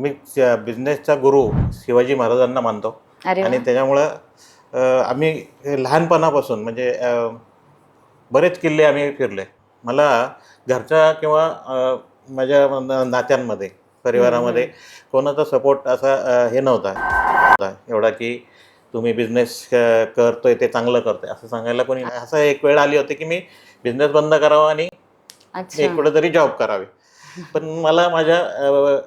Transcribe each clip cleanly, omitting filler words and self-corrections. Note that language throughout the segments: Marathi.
मी बिझनेसचा गुरु शिवाजी महाराजांना मानतो अरे आणि वाह! त्याच्यामुळं आम्ही लहानपणापासून म्हणजे बरेच किल्ले आम्ही फिरले. मला घरच्या किंवा माझ्या नात्यांमध्ये, हं, परिवारामध्ये हं. कोणाचा सपोर्ट असा हे नव्हता एवढा की तुम्ही बिझनेस करतोय ते चांगलं करतोय असं सांगायला कोणी नाही. असं एक वेळ आली होती की मी बिझनेस बंद करावा आणि अच्छा. एक कुठेतरी जॉब करावे. पण मला माझ्या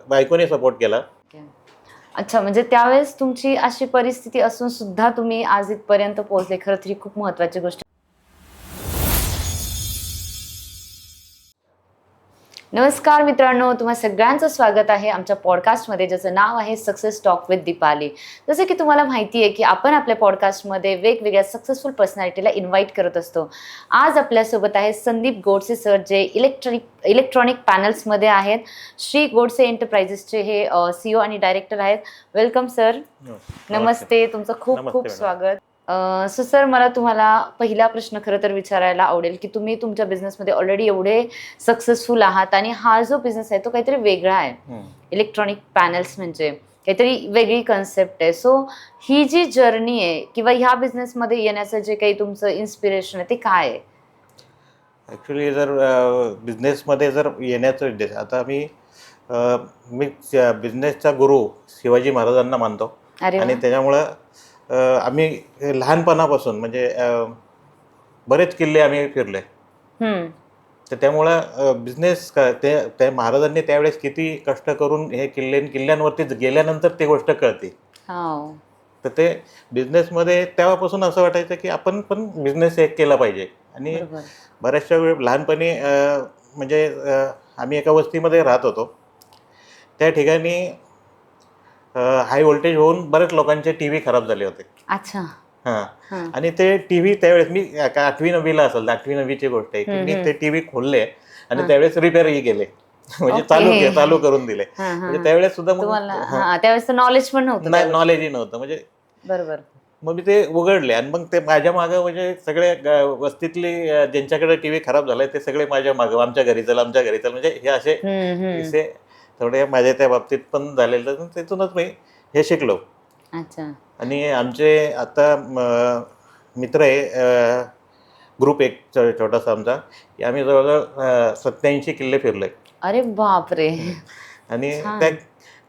बायकोने सपोर्ट केला. ओके. अच्छा, म्हणजे त्यावेळेस तुमची अशी परिस्थिती असून सुद्धा तुम्ही आज इथपर्यंत पोहोचले. खरंच ही खूप महत्त्वाची गोष्ट. नमस्कार मित्रांनो, तुम्हा सगळ्यांचं स्वागत आहे आमच्या पॉडकास्टमध्ये, ज्याचं नाव आहे सक्सेस टॉक विथ दीपाली. जसं की तुम्हाला माहिती आहे की आपण आपल्या पॉडकास्टमध्ये वेगवेगळ्या सक्सेसफुल पर्सनॅलिटीला इन्व्हाइट करत असतो. आज आपल्यासोबत आहे संदीप गोडसे सर, जे इलेक्ट्रॉनिक पॅनल्समध्ये आहेत. श्री गोडसे एंटरप्राइजेसचे हे CEO आणि डायरेक्टर आहेत. Welcome sir. नमस्ते. नमस्ते, तुमचं खूप नमस्ते खूप मॅडम. स्वागत. सो सर, मला तुम्हाला पहिला प्रश्न खरं तर विचारायला आवडेल की तुम्ही तुमच्या बिझनेसमध्ये ऑलरेडी एवढे सक्सेसफुल आहात आणि हा जो बिझनेस आहे तो काहीतरी वेगळा आहे. इलेक्ट्रॉनिक पॅनल्स म्हणजे काहीतरी वेगळी कन्सेप्ट आहे. सो ही जी जर्नी आहे किंवा ह्या बिझनेसमध्ये येण्याचं जे काही तुमचं इन्स्पिरेशन आहे ते काय आहे? ॲक्च्युली जर बिझनेसमध्ये जर येण्याचा उद्देश आता मी बिझनेसचा गुरु शिवाजी महाराजांना मानतो अरे आणि वा. त्याच्यामुळं आम्ही लहानपणापासून म्हणजे बरेच किल्ले आम्ही फिरले. हम्म. तर त्यामुळं बिझनेस ते त्या महाराजांनी त्यावेळेस किती कष्ट करून हे किल्ल्यांवरती गेल्यानंतर ती गोष्ट कळते. हो. तर ते बिझनेसमध्ये तेव्हापासून असं वाटायचं की आपण पण बिझनेस एक केला पाहिजे. आणि बरोबर. बऱ्याचशा वेळ लहानपणी म्हणजे आम्ही एका वस्तीमध्ये राहत होतो. त्या ठिकाणी हाय व्होल्टेज होऊन बऱ्याच लोकांचे टी व्ही खराब झाले होते. अच्छा. हां. हां. आणि ते टी व्ही त्यावेळेस मी 8वी-9वीला असेल, 8वी-9वीची गोष्ट आहे की मी ते टी व्ही खोलले आणि हां. त्यावेळेस रिपेअरही केले. म्हणजे ओके. चालू करून दिले. हां, हां, म्हणजे हां. त्यावेळेस सुद्धा मग तुम्हाला हां, त्यावेळेस नॉलेज पण नव्हतं त्या नाही, गोष्टीचं. नॉलेजही नव्हतं. म्हणजे बरोबर. मग मी ते उघडले आणि मग ते माझ्या मागं म्हणजे सगळे वस्तीतले ज्यांच्याकडे टीव्ही खराब झालाय ते सगळे माझ्या मागं, आमच्या घरी चल, आमच्या घरी चल, म्हणजे हे असे हं, हं. किस्से थोडे माझ्या त्या बाबतीत पण झालेले. तर त्यातूनच मी हे शिकलो. अच्छा. आणि आमचे आता मित्र आहे, ग्रुप एक छोटासा आमचा, की आम्ही जवळजवळ 87 किल्ले फिरलोय. अरे बापरे! आणि त्या छान.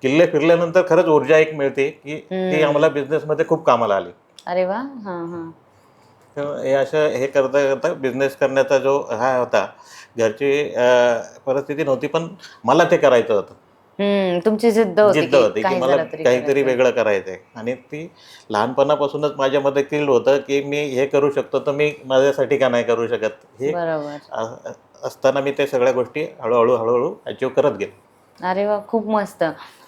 किल्ले फिरल्यानंतर खरंच ऊर्जा एक मिळते, की ती आम्हाला हं. बिझनेसमध्ये खूप कामाला आली. अरे वाह! हां, हां. तर हे असं हे करता करता बिझनेस करण्याचा जो हा होता, घरची परिस्थिती नव्हती, पण मला ते करायचं होतं. तुमची जिद्द होती जिद्द की होती, की काही मला झालं तरी काहीतरी करायचंय. वेगळं करायचं आहे. आणि ती लहानपणापासूनच माझ्यामध्ये फील होतं, की मी हे करू शकतो, तर मी माझ्यासाठी का नाही करू शकत? हे बरोबर. अ, अ, असताना मी त्या सगळ्या गोष्टी हळू-हळू अचीव्ह करत गेलो. अरे वाह! खूप मस्त.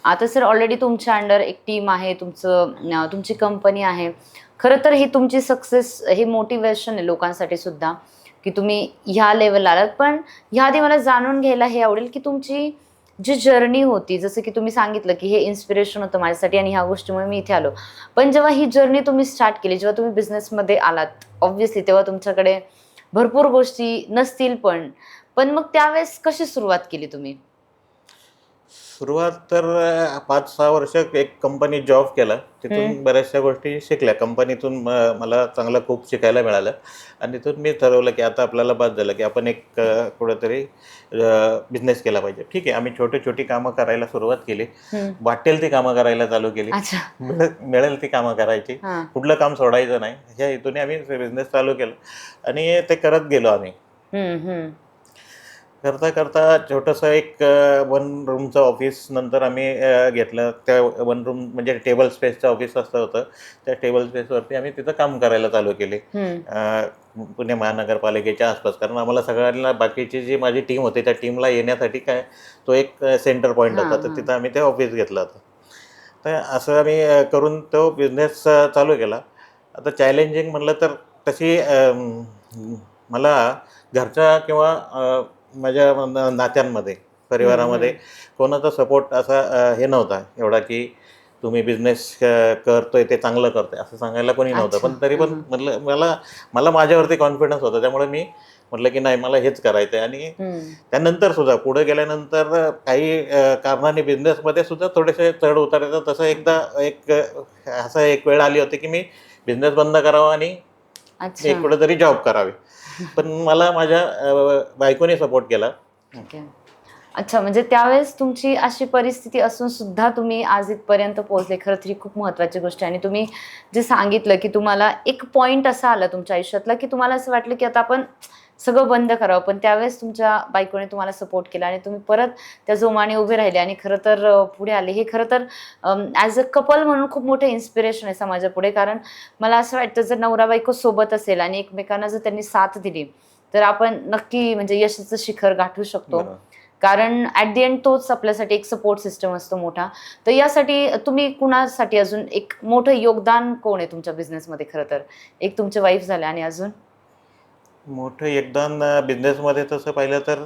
आता सर, ऑलरेडी तुमच्या अंडर एक टीम आहे, तुमची कंपनी आहे. खरं तर ही तुमची सक्सेस हे मोटिव्हेशन आहे लोकांसाठी सुद्धा, की तुम्ही ह्या लेव्हलला आलात. पण ह्याआधी मला जाणून घ्यायला हे आवडेल, की तुमची जी जर्नी होती, जसं की तुम्ही सांगितलं, की हे इन्स्पिरेशन होतं माझ्यासाठी आणि ह्या गोष्टीमुळे मी इथे आलो. पण जेव्हा ही जर्नी तुम्ही स्टार्ट केली, जेव्हा तुम्ही बिझनेसमध्ये आलात, ऑब्व्हियसली तेव्हा तुमच्याकडे भरपूर गोष्टी नसतील पण. पण मग त्यावेळेस कशी सुरुवात केली तुम्ही? सुरुवात तर 5-6 वर्ष एक कंपनीत जॉब केला. हं. तिथून बऱ्याचशा गोष्टी शिकल्या. कंपनीतून मला चांगलं खूप शिकायला मिळालं. आणि तिथून मी ठरवलं, की आता आपल्याला बास झालं, की आपण एक कुठेतरी बिझनेस केला पाहिजे. ठीक आहे, आम्ही छोटी-छोटी कामं करायला सुरुवात केली. हं. वाटेल ती कामं करायला चालू केली. अच्छा. मिळेल ती कामं करायची. हां. कुठलं काम सोडायचं नाही. ह्या हेतूने आम्ही बिझनेस चालू केला आणि ते करत गेलो आम्ही. हं, हं. करता छोटंसं एक वन रूमचं ऑफिस नंतर आम्ही घेतलं. त्या वन रूम म्हणजे टेबल स्पेसचं ऑफिस असं होतं. त्या टेबल स्पेसवरती आम्ही तिथं काम करायला चालू केले. हं. पुणे महानगरपालिकेच्या आसपास. कारण आम्हाला सगळ्यांना बाकीची जी माझी टीम होती, त्या टीमला येण्यासाठी काय तो एक सेंटर पॉईंट हां, होता. तर हां. तिथं आम्ही ते ऑफिस घेतलं होतं. तर असं आम्ही करून तो बिझनेस चालू केला. आता चॅलेंजिंग म्हटलं तर तशी मला घरच्या किंवा माझ्या नात्यांमध्ये, हं, परिवारामध्ये हं. कोणाचा सपोर्ट असा हे नव्हता एवढा, की तुम्ही बिझनेस करतोय ते चांगलं करतोय असं सांगायला कोणी नव्हतं. अच्छा. पण तरी हां, पण हां. म्हटलं मला मला माझ्यावरती कॉन्फिडन्स होता. त्यामुळे मी म्हटलं की नाही मला हेच करायचं आहे. आणि त्यानंतर सुद्धा पुढे गेल्यानंतर काही कारणाने बिझनेसमध्ये सुद्धा थोडेसे चढ उतार येतात. तसं एकदा असं एक वेळ आली होती की मी बिझनेस बंद करावा आणि अच्छा. एक कुठेतरी जॉब करावे. पण मला माझ्या बायकोने सपोर्ट केला. ठीक आहे. अच्छा, म्हणजे त्यावेळेस तुमची अशी परिस्थिती असून सुद्धा तुम्ही आज इथपर्यंत पोहोचले. खरं तर ही खूप महत्त्वाची गोष्ट आहे. आणि तुम्ही जे सांगितलं की तुम्हाला एक पॉइंट असा आला तुमच्या आयुष्यातला की तुम्हाला असं वाटलं की आता आपण सगळं बंद करावं, पण त्यावेळेस तुमच्या बायकोने तुम्हाला सपोर्ट केला आणि तुम्ही परत त्या जोमाने उभे राहिले आणि खरं तर पुढे आले. हे खरं तर ॲज अ कपल म्हणून खूप मोठं इन्स्पिरेशन आहे समाजापुढे. कारण मला असं वाटतं जर नवरा बायको सोबत असेल आणि एकमेकांना जर त्यांनी साथ दिली तर आपण नक्की म्हणजे यशाचं शिखर गाठू शकतो. बरोबर. कारण ॲट दी एंड तोच आपल्यासाठी एक सपोर्ट सिस्टम असतो मोठा. तर यासाठी तुम्ही कुणासाठी अजून एक मोठं योगदान कोण आहे तुमच्या बिझनेसमध्ये? खरं तर एक तुमचे वाईफ झाले आणि अजून मोठं योगदान बिझनेसमध्ये तसं पाहिलं तर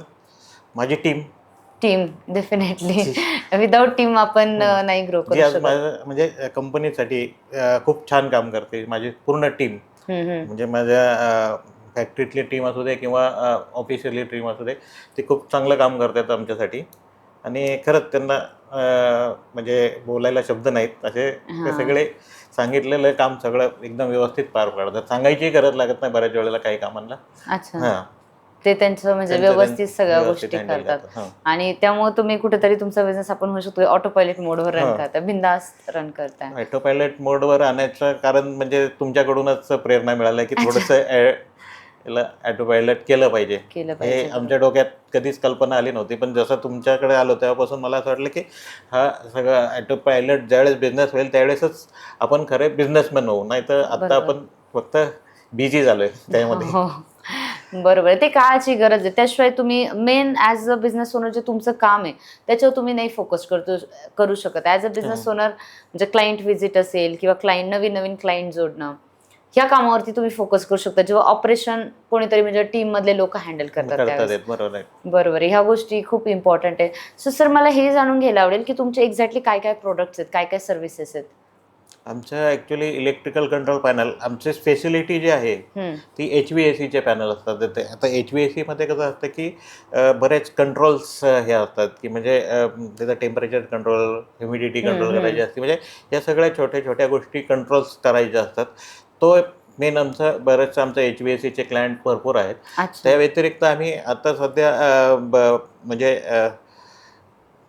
माझी team, team. Definitely without team आपण नाही ग्रो जी करू आज शकत. माझ्या म्हणजे कंपनीसाठी खूप छान काम करते. माझी पूर्ण टीम, हम्म. म्हणजे माझ्या फॅक्टरीतली टीम असू दे किंवा ऑफिशियली टीम असू दे, ती खूप चांगलं काम करतात आमच्यासाठी. आणि खरंच त्यांना म्हणजे बोलायला शब्द नाहीत असे. ते हां. सगळे सांगितलेलं काम सगळं एकदम व्यवस्थित पार पाडतात. सांगायची गरज लागत नाही बऱ्याच वेळेला काही कामांना. अच्छा. हां, ते त्यांचं म्हणजे व्यवस्थित सगळ्या व्यवस्थित गोष्टी हँडल करतात. करतात. हां, आणि त्यामुळे तुम्ही कुठेतरी तुमचा बिझनेस आपण म्हणू शकतो ऑटो पायलट मोडवर रन हां. करताय, बिंदास्त रन करताय. ऑटो पायलट मोडवर आणायचं कारण म्हणजे तुमच्याकडूनच प्रेरणा मिळाली की अच्छा. थोडंसं याला ऑटो पायलट केलं पाहिजे. केलं हे पाहिजे. आमच्या बरोबर. डोक्यात कधीच कल्पना आली नव्हती. पण जसं तुमच्याकडे आलो तेव्हापासून मला असं वाटलं की हा सगळं ऑटो पायलट ज्यावेळेस बिझनेस होईल त्यावेळेसच आपण खरे बिझनेसमॅन होऊ. नाहीतर आत्ता बरोबर. आपण फक्त बिझी झालोय त्यामध्ये. हो. बरोबर आहे. ते काळाची गरज आहे. त्याशिवाय तुम्ही main as a business owner जे तुमचं काम आहे, त्याच्यावर तुम्ही नाही फोकस करू शकत. ॲज अ बिझनेस ओनर म्हणजे क्लायंट व्हिजिट असेल किंवा नवीन-नवीन क्लायंट जोडणं, ह्या कामावरती तुम्ही फोकस करू शकता. जेव्हा ऑपरेशन कोणीतरी म्हणजे टीममधले लोकं हँडल करतात करतात त्यावेळेस. आहेत. बरोबर आहे. बरोबर आहे. ह्या गोष्टी खूप इम्पॉर्टंट आहे. सो सर मला हे जाणून घ्यायला आवडेल, की तुमचे एक्झॅक्टली काय-काय प्रॉडक्ट्स आहेत, काय-काय सर्व्हिसेस आहेत? आमचं ॲक्च्युली इलेक्ट्रिकल कंट्रोल पॅनल, आमची स्पेशलिटी जी आहे हं. ती HVACचे पॅनल असतात. तर ते आता HVACमध्ये कसं असतं की बरेच कंट्रोल्स हे असतात की म्हणजे त्याचं टेम्परेचर कंट्रोल, ह्युमिडिटी हं, कंट्रोल करायची हं. असते. म्हणजे या सगळ्या छोट्या-छोट्या गोष्टी कंट्रोल्स करायच्या असतात. तो मेन बरेचसे आमचं HVACचे क्लायंट भरपूर आहेत. अच्छा. त्या व्यतिरिक्त आम्ही आता सध्या म्हणजे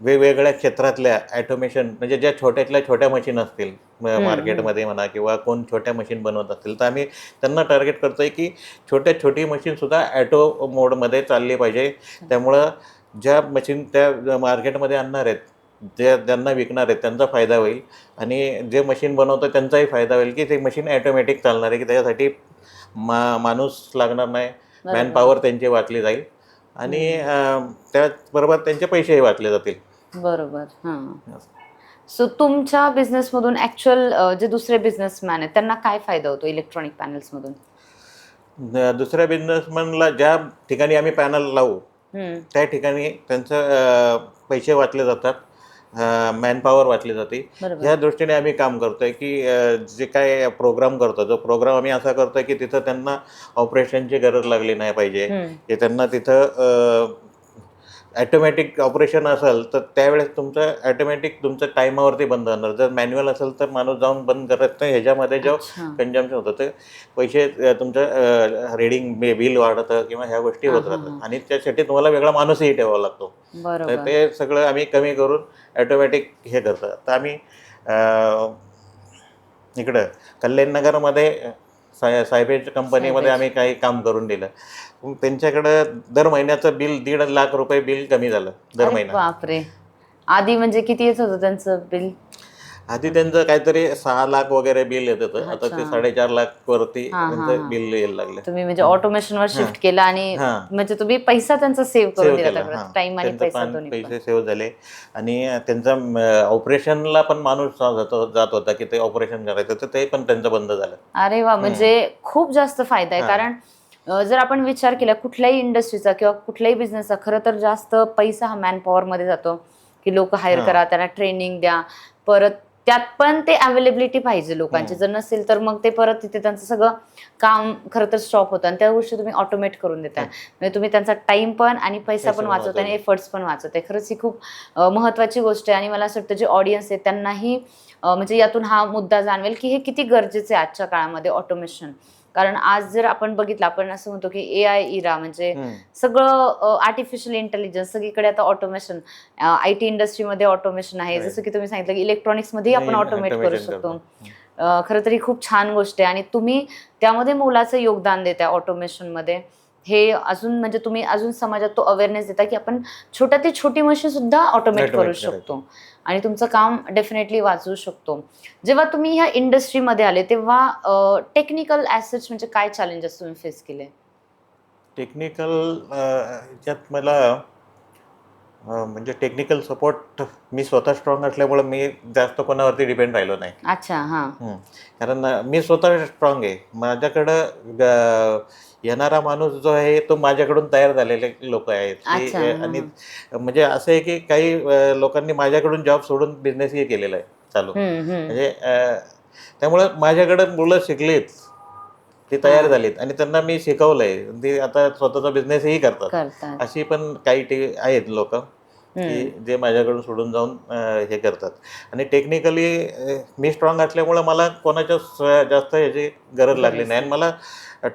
वेगवेगळ्या क्षेत्रातल्या ॲटोमेशन म्हणजे ज्या छोट्यातल्या छोट्या मशीन असतील हं, हं. मार्केटमध्ये म्हणा किंवा कोण छोट्या मशीन बनवत असतील तर आम्ही त्यांना टार्गेट करतो आहे की छोटी मशीनसुद्धा ॲटो मोडमध्ये चालली पाहिजे. त्यामुळं ज्या मशीन त्या मार्केटमध्ये आणणार आहेत, ज्यांना विकणार आहेत त्यांचा फायदा होईल आणि जे मशीन बनवतं त्यांचाही फायदा होईल की ते मशीन ॲटोमॅटिक चालणार आहे की त्याच्यासाठी माणूस लागणार नाही. बरोबर. मॅनपॉवर त्यांची वाचली जाईल आणि हं. त्याचबरोबर त्यांचे पैसेही वाचले जातील. बरोबर. हां. सो तुमच्या बिझनेसमधून ॲक्चुअल जे दुसरे बिझनेसमॅन आहेत, त्यांना काय फायदा होतो इलेक्ट्रॉनिक पॅनल्समधून? दुसऱ्या बिझनेसमनला ज्या ठिकाणी आम्ही पॅनल लावू, हं. त्या ठिकाणी त्यांचं पैसे वाचले जातात, मॅनपॉवर वाचली जाते. बरोबर. ह्या दृष्टीने आम्ही काम करतो आहे की जे काय प्रोग्राम करतो, जो प्रोग्राम आम्ही असा करतो आहे की तिथं त्यांना ऑपरेशनची गरज लागली नाही पाहिजे, हं. की त्यांना तिथं ॲटोमॅटिक ऑपरेशन असेल तर त्यावेळेस तुमचं टायमावरती बंद होणार. जर मॅन्युअल असेल तर माणूस जाऊन बंद करत नाही. ह्याच्यामध्ये जो अच्छा. कंजम्पशन होतं ते पैसे तुमचं रीडिंग बिल वाढतं किंवा ह्या गोष्टी हां, होत हां, राहतात हां. आणि त्यासाठी तुम्हाला वेगळा माणूसही ठेवावा लागतो. तर बरोबर. ते सगळं आम्ही कमी करून ॲटोमॅटिक हे करतो. तर आम्ही इकडं कल्याणनगरमध्ये सायबेज कंपनीमध्ये सायबेज. आम्ही काही काम करून दिलं. मग त्यांच्याकडं दर महिन्याचं बिल ₹1.5 लाख बिल कमी झालं दर अरे महिना. बापरे! आधी म्हणजे किती येत होतं त्यांचं बिल? आधी त्यांचं काहीतरी 6 लाख वगैरे बिल येत होतं. आता अच्छा. ते 4.5 लाख वरती हां, हां, त्यांचं हां. बिल यायला लागलं. तुम्ही म्हणजे हं. ऑटोमेशनवर हां, शिफ्ट केलं आणि हां. म्हणजे तुम्ही पैसा त्यांचा सेव्ह करून सेव्ह दिला केलं. त्याकडे. हां. टाईम आणि त्यांचं पैसा पण दोन्ही पण. पैसे सेव्ह झाले आणि त्यांचं ऑपरेशनला पण माणूस जात होता की ते ऑपरेशन करायचं, तर ते पण त्यांचं बंद झालं. अरे वाह! हं. म्हणजे खूप जास्त फायदा आहे. हां. कारण जर आपण विचार केला कुठल्याही इंडस्ट्रीचा किंवा कुठल्याही बिझनेसचा खरं तर जास्त पैसा हा मॅनपॉवरमध्ये जातो, की लोकं हायर हां. करा, त्यांना ट्रेनिंग द्या. परत त्यात पण ते अवेलेबिलिटी पाहिजे लोकांची. जर नसेल तर मग ते परत तिथे त्यांचं सगळं काम खरं तर स्टॉप होतं आणि त्या गोष्टी तुम्ही ऑटोमेट करून देताय. म्हणजे तुम्ही त्यांचा टाइम पण आणि पैसा पण वाचवताय आणि एफर्ट्स पण वाचवताय. खरंच ही खूप महत्त्वाची गोष्ट आहे आणि मला असं वाटतं जे ऑडियन्स आहे त्यांनाही म्हणजे यातून हा मुद्दा जाणवेल की हे किती गरजेचे आहे आजच्या काळामध्ये ऑटोमेशन. कारण आज जर आपण बघितलं, आपण असं म्हणतो की AI इरा म्हणजे सगळं आर्टिफिशियल इंटेलिजन्स सगळीकडे आता ऑटोमेशन. IT इंडस्ट्रीमध्ये ऑटोमेशन आहे, जसं की तुम्ही सांगितलं की इलेक्ट्रॉनिक्समध्येही आपण ऑटोमेट करू शकतो. खरं तर ही खूप छान गोष्ट आहे आणि तुम्ही त्यामध्ये मोलाचं योगदान देताय ऑटोमेशनमध्ये. हे अजून म्हणजे तुम्ही अजून समाजात तो अवेअरनेस देता की आपण छोट्यात छोटी मशीन सुद्धा ऑटोमेट करू शकतो आणि तुमचं काम डेफिनेटली वाचवू शकतो. जेव्हा तुम्ही ह्या इंडस्ट्रीमध्ये आले तेव्हा टेक्निकल ॲसेट्स म्हणजे काय चॅलेंजेस तुम्ही फेस केले? टेक्निकल ह्याच्यात मला म्हणजे टेक्निकल सपोर्ट मी स्वतः स्ट्रॉंग असल्यामुळे मी जास्त कोणावरती डिपेंड राहिलो नाही. अच्छा, हां. कारण मी स्वतः स्ट्रॉंग आहे. माझ्याकडं येणारा माणूस जो आहे तो माझ्याकडून तयार झालेले लोक आहेत अच्छा, की आणि म्हणजे असं आहे की काही लोकांनी माझ्याकडून जॉब सोडून बिझनेसही केलेला आहे चालू. म्हणजे त्यामुळं माझ्याकडं मुलं शिकलीत, ती तयार झालीत आणि त्यांना मी शिकवलंय. ती आता स्वतःचा बिझनेसही करतात. करतात. अशी पण काही आहेत लोक की जे माझ्याकडून सोडून जाऊन हे करतात. आणि टेक्निकली मी स्ट्रॉंग असल्यामुळं मला कोणाच्या जास्त ह्याची गरज लागली नाही आणि मला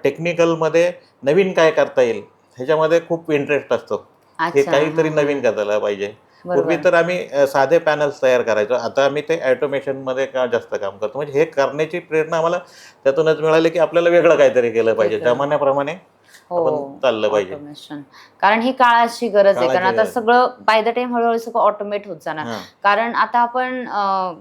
टेक्निकलमध्ये नवीन काय करता येईल ह्याच्यामध्ये खूप इंटरेस्ट असतो. हे अच्छा, काहीतरी नवीन करायला पाहिजे. पूर्वी बरोबर. तर आम्ही साधे पॅनल्स तयार करायचो. आता आम्ही ते ऑटोमेशनमध्ये का जास्त काम करतो. म्हणजे हे करण्याची प्रेरणा आम्हाला त्यातूनच मिळाली की आपल्याला वेगळं काहीतरी केलं पाहिजे. वेगळं. जमान्याप्रमाणे आपण हो, चाललं पाहिजे. ऑटोमेशन. कारण ही काळाची गरज आहे. कारण काळाची आता गरज. सगळं बाय द टाईम हळू-हळू सगळं ऑटोमेट होत जाणार. हां. कारण आता आपण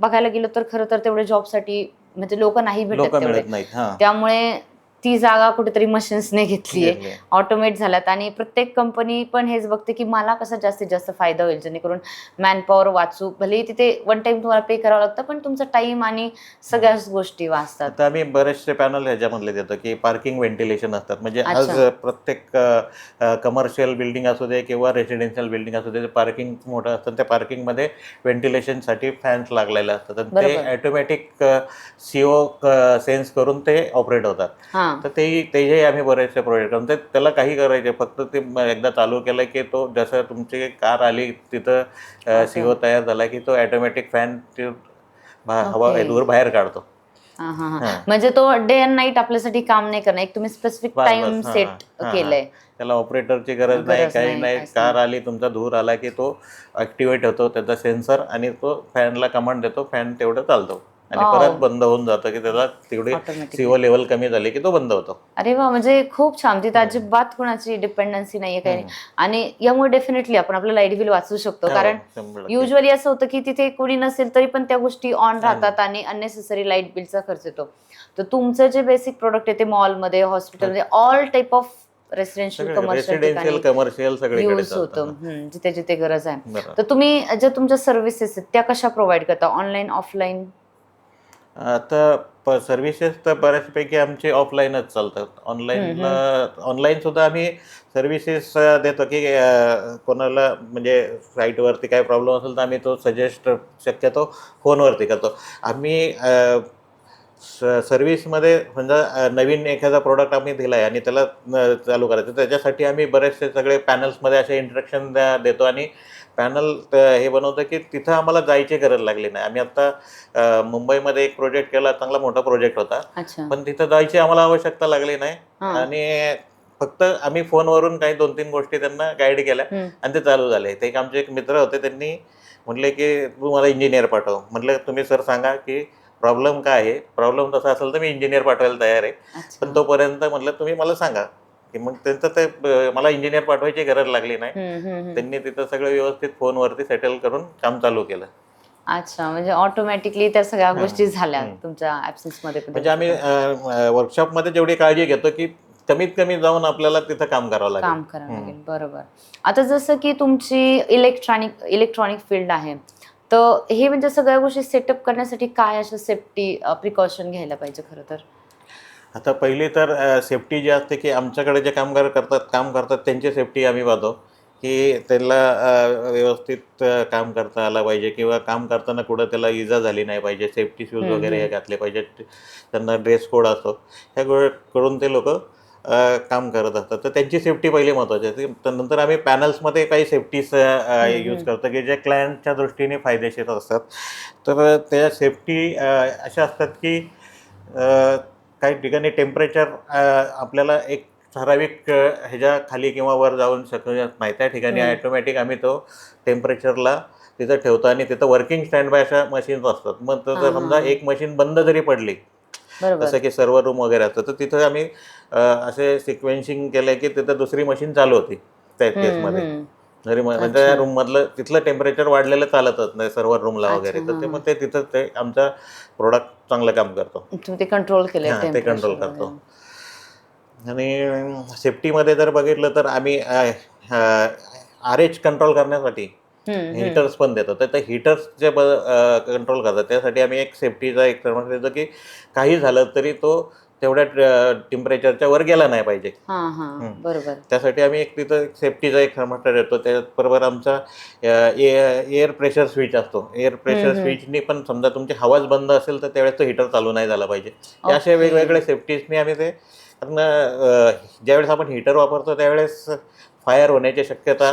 बघायला गेलो तर खरं तर तेवढे जॉबसाठी म्हणजे लोकं नाही भेटत लोकं तेवढे. मिळत नाहीत. हां. त्यामुळे ती जागा कुठेतरी मशीन्सने घेतली आहे. घेतले. ऑटोमेट झाल्यात आणि प्रत्येक कंपनी पण हेच बघते की मला कसा जास्तीत जास्त फायदा होईल जेणेकरून मॅनपॉवर वाचू. भलेही तिथे वन टाईम तुम्हाला पे करावं लागतं पण तुमचा टाईम आणि सगळ्याच गोष्टी वाचतात. आता आम्ही बरेचसे पॅनल ह्याच्यामधले देतो की पार्किंग व्हेंटिलेशन असतात. म्हणजे आज अच्छा. प्रत्येक कमर्शियल बिल्डिंग असू दे किंवा रेसिडेन्शियल बिल्डिंग असू दे, पार्किंग मोठं असतं. त्या पार्किंगमध्ये व्हेंटिलेशनसाठी फॅन्स लागलेले असतात आणि ते बरोबर. ऑटोमॅटिक सेन्स करून ते ऑपरेट होतात. हां. तर तेही आम्ही बरेचसे प्रोजेक्ट करून ते त्याला काही करायचे फक्त ते एकदा चालू केलं की तो जसं तुमची कार आली तिथं CO तयार झाला की तो ऑटोमॅटिक फॅन हवा ओके. दूर बाहेर काढतो. हां, हां, हां. हां. म्हणजे तो डे अँड नाईट आपल्यासाठी काम नाही करणार. एक तुम्ही स्पेसिफिक बस, टाईम बस. हां, सेट हां, हां. केलंय. त्याला ऑपरेटरची गरज नाही, गरज काही नाही, नाही. काहीच नाही. कार आली, तुमचा धूर आला की तो ॲक्टिवेट होतो त्याचा सेन्सर आणि तो फॅनला कमांड देतो. फॅन तेवढं चालतो आणि परत वॉव! बंद होऊन जातं की त्याला तेवढी ऑटोमॅटिकली. CO लेव्हल कमी झाली की तो बंद होतो. अरे वाह! म्हणजे खूप छान. तिथं अजिबात कोणाची डिपेंडन्सी नाहीये, काही नाही. आणि यामुळे डेफिनेटली आपण आपलं लाईट बिल वाचवू शकतो. हो, कारण 100%. युजुअली असं होतं की तिथे कोणी नसेल तरी पण त्या गोष्टी ऑन राहतात आणि अननेसेसरी लाईट बिलचा खर्च येतो. तर तुमचं जे बेसिक प्रॉडक्ट आहे ते मॉलमध्ये, हॉस्पिटलमध्ये ऑल टाइप ऑफ रेसिडेन्शियल, सगळे कमर्शियल रेसिडेन्शियल, ठिकाणी कमर्शियल सगळीकडे यूज चालतं. होतं. जिथे-जिथे गरज आहे. बरं. तर तुम्ही ज्या तुमच्या सर्व्हिसेस आहेत त्या कशा प्रोव्हाईड करता? Online, offline? आता सर्व्हिसेस तर बऱ्याचपैकी आमचे ऑफलाईनच चालतात. ऑनलाईनसुद्धा आम्ही सर्व्हिसेस देतो की कोणाला म्हणजे साईटवरती काय प्रॉब्लेम असेल तर आम्ही तो सजेस्ट शक्यतो फोनवरती करतो. आम्ही सर्व्हिसमध्ये समजा नवीन एखादा प्रॉडक्ट आम्ही दिला आहे आणि त्याला चालू करायचं त्याच्यासाठी आम्ही बरेचसे सगळे पॅनल्समध्ये असे इंस्ट्रक्शन देतो आणि पॅनल हे बनवतं की तिथं आम्हाला जायची गरज लागली नाही. आम्ही आत्ता मुंबईमध्ये एक प्रोजेक्ट केला, चांगला मोठा प्रोजेक्ट होता. अच्छा. पण तिथं जायची आम्हाला आवश्यकता लागली नाही हां. आणि फक्त आम्ही फोनवरून काही 2-3 गोष्टी त्यांना गाईड केल्या हं. आणि ते चालू झाले. ते आमचे एक मित्र होते, त्यांनी म्हटले की तू मला इंजिनियर पाठव. म्हटलं तुम्ही सर सांगा की प्रॉब्लेम काय आहे? प्रॉब्लेम तसा असेल तर मी इंजिनियर पाठवायला तयार आहे. अच्छा. पण तोपर्यंत म्हटलं तुम्ही मला सांगा, की मग त्यांचं ते मला इंजिनियर पाठवायची गरज लागली नाही. हं, हं, हं. त्यांनी तिथं सगळं व्यवस्थित फोनवरती सेटल करून काम चालू केलं. अच्छा. म्हणजे ऑटोमॅटिकली त्या सगळ्या हां. गोष्टी झाल्या तुमच्या ॲब्सेन्समध्ये पण म्हणजे आम्ही तेवढं वर्कशॉपमध्ये जेवढी काळजी घेतो, की कमीत कमी जाऊन आपल्याला तिथं काम करावं लागेल. काम करावं लागेल. बरोबर. आता जसं की तुमची इलेक्ट्रॉनिक फील्ड आहे. तर हे म्हणजे सगळ्या गोष्टी सेटअप करण्यासाठी काय अशा सेफ्टी प्रिकॉशन घ्यायला पाहिजे खरं तर? आता पहिली तर सेफ्टी जी असते, की आमच्याकडे जे काम करतात त्यांची सेफ्टी आम्ही पाहतो, की त्याला व्यवस्थित काम करता आलं पाहिजे किंवा काम करताना कुठं त्याला इजा झाली नाही पाहिजे, सेफ्टी शूज वगैरे हे घातले पाहिजे, त्यांना ड्रेस कोड असतो, ह्या करून ते लोक काम करत असतात. तर त्यांची सेफ्टी पहिली महत्त्वाची आहे. तर नंतर आम्ही पॅनल्समध्ये काही सेफ्टीज यूज करतो की जे क्लायंटच्या दृष्टीने फायदेशीर असतात. तर त्या सेफ्टी अशा असतात की काही ठिकाणी टेम्परेचर आपल्याला एक ठराविक ह्याच्या खाली किंवा वर जाऊन शकत नाही, त्या ठिकाणी ॲटोमॅटिक आम्ही तो टेम्परेचरला तिथं ठेवतो आणि तिथं वर्किंग स्टँड बाय अशा मशीन्स असतात. मग जर समजा एक मशीन बंद जरी पडली, जसं की सर्व्हर रूम वगैरे असतं, तर तिथं आम्ही असे सिक्वेन्सिंग केलं की तिथं दुसरी मशीन चालू होती त्या केसमध्ये. जरी म्हणजे रूममधलं तिथलं टेम्परेचर वाढलेलं चालतच नाही सर्व्हर रूमला वगैरे, तर ते मग ते तिथं ते आमचा प्रोडक्ट चांगलं काम करतो. तुम्ही ते कंट्रोल केले हां, ते कंट्रोल करतो. आणि सेफ्टीमध्ये जर बघितलं तर आम्ही RH कंट्रोल करण्यासाठी हीटर्स पण देतो. तर ते हीटर्स जे कंट्रोल करतात त्यासाठी आम्ही एक सेफ्टीचा एक सर्वंट देतो की काही झालं तरी तो तेवढ्या टेम्परेचरच्या वर गेला नाही पाहिजे. बरोबर. त्यासाठी आम्ही एक तिथं सेफ्टीचा एक थर्मामीटर देतो. त्याचबरोबर आमचा एअर प्रेशर स्विच असतो. एअर प्रेशर स्विचनी पण समजा तुमची हवाच बंद असेल तर त्यावेळेस तो हीटर चालू नाही झाला पाहिजे. असे वेगवेगळे सेफ्टीजनी आम्ही ते, कारण ज्यावेळेस आपण हीटर वापरतो त्यावेळेस फायर होण्याची शक्यता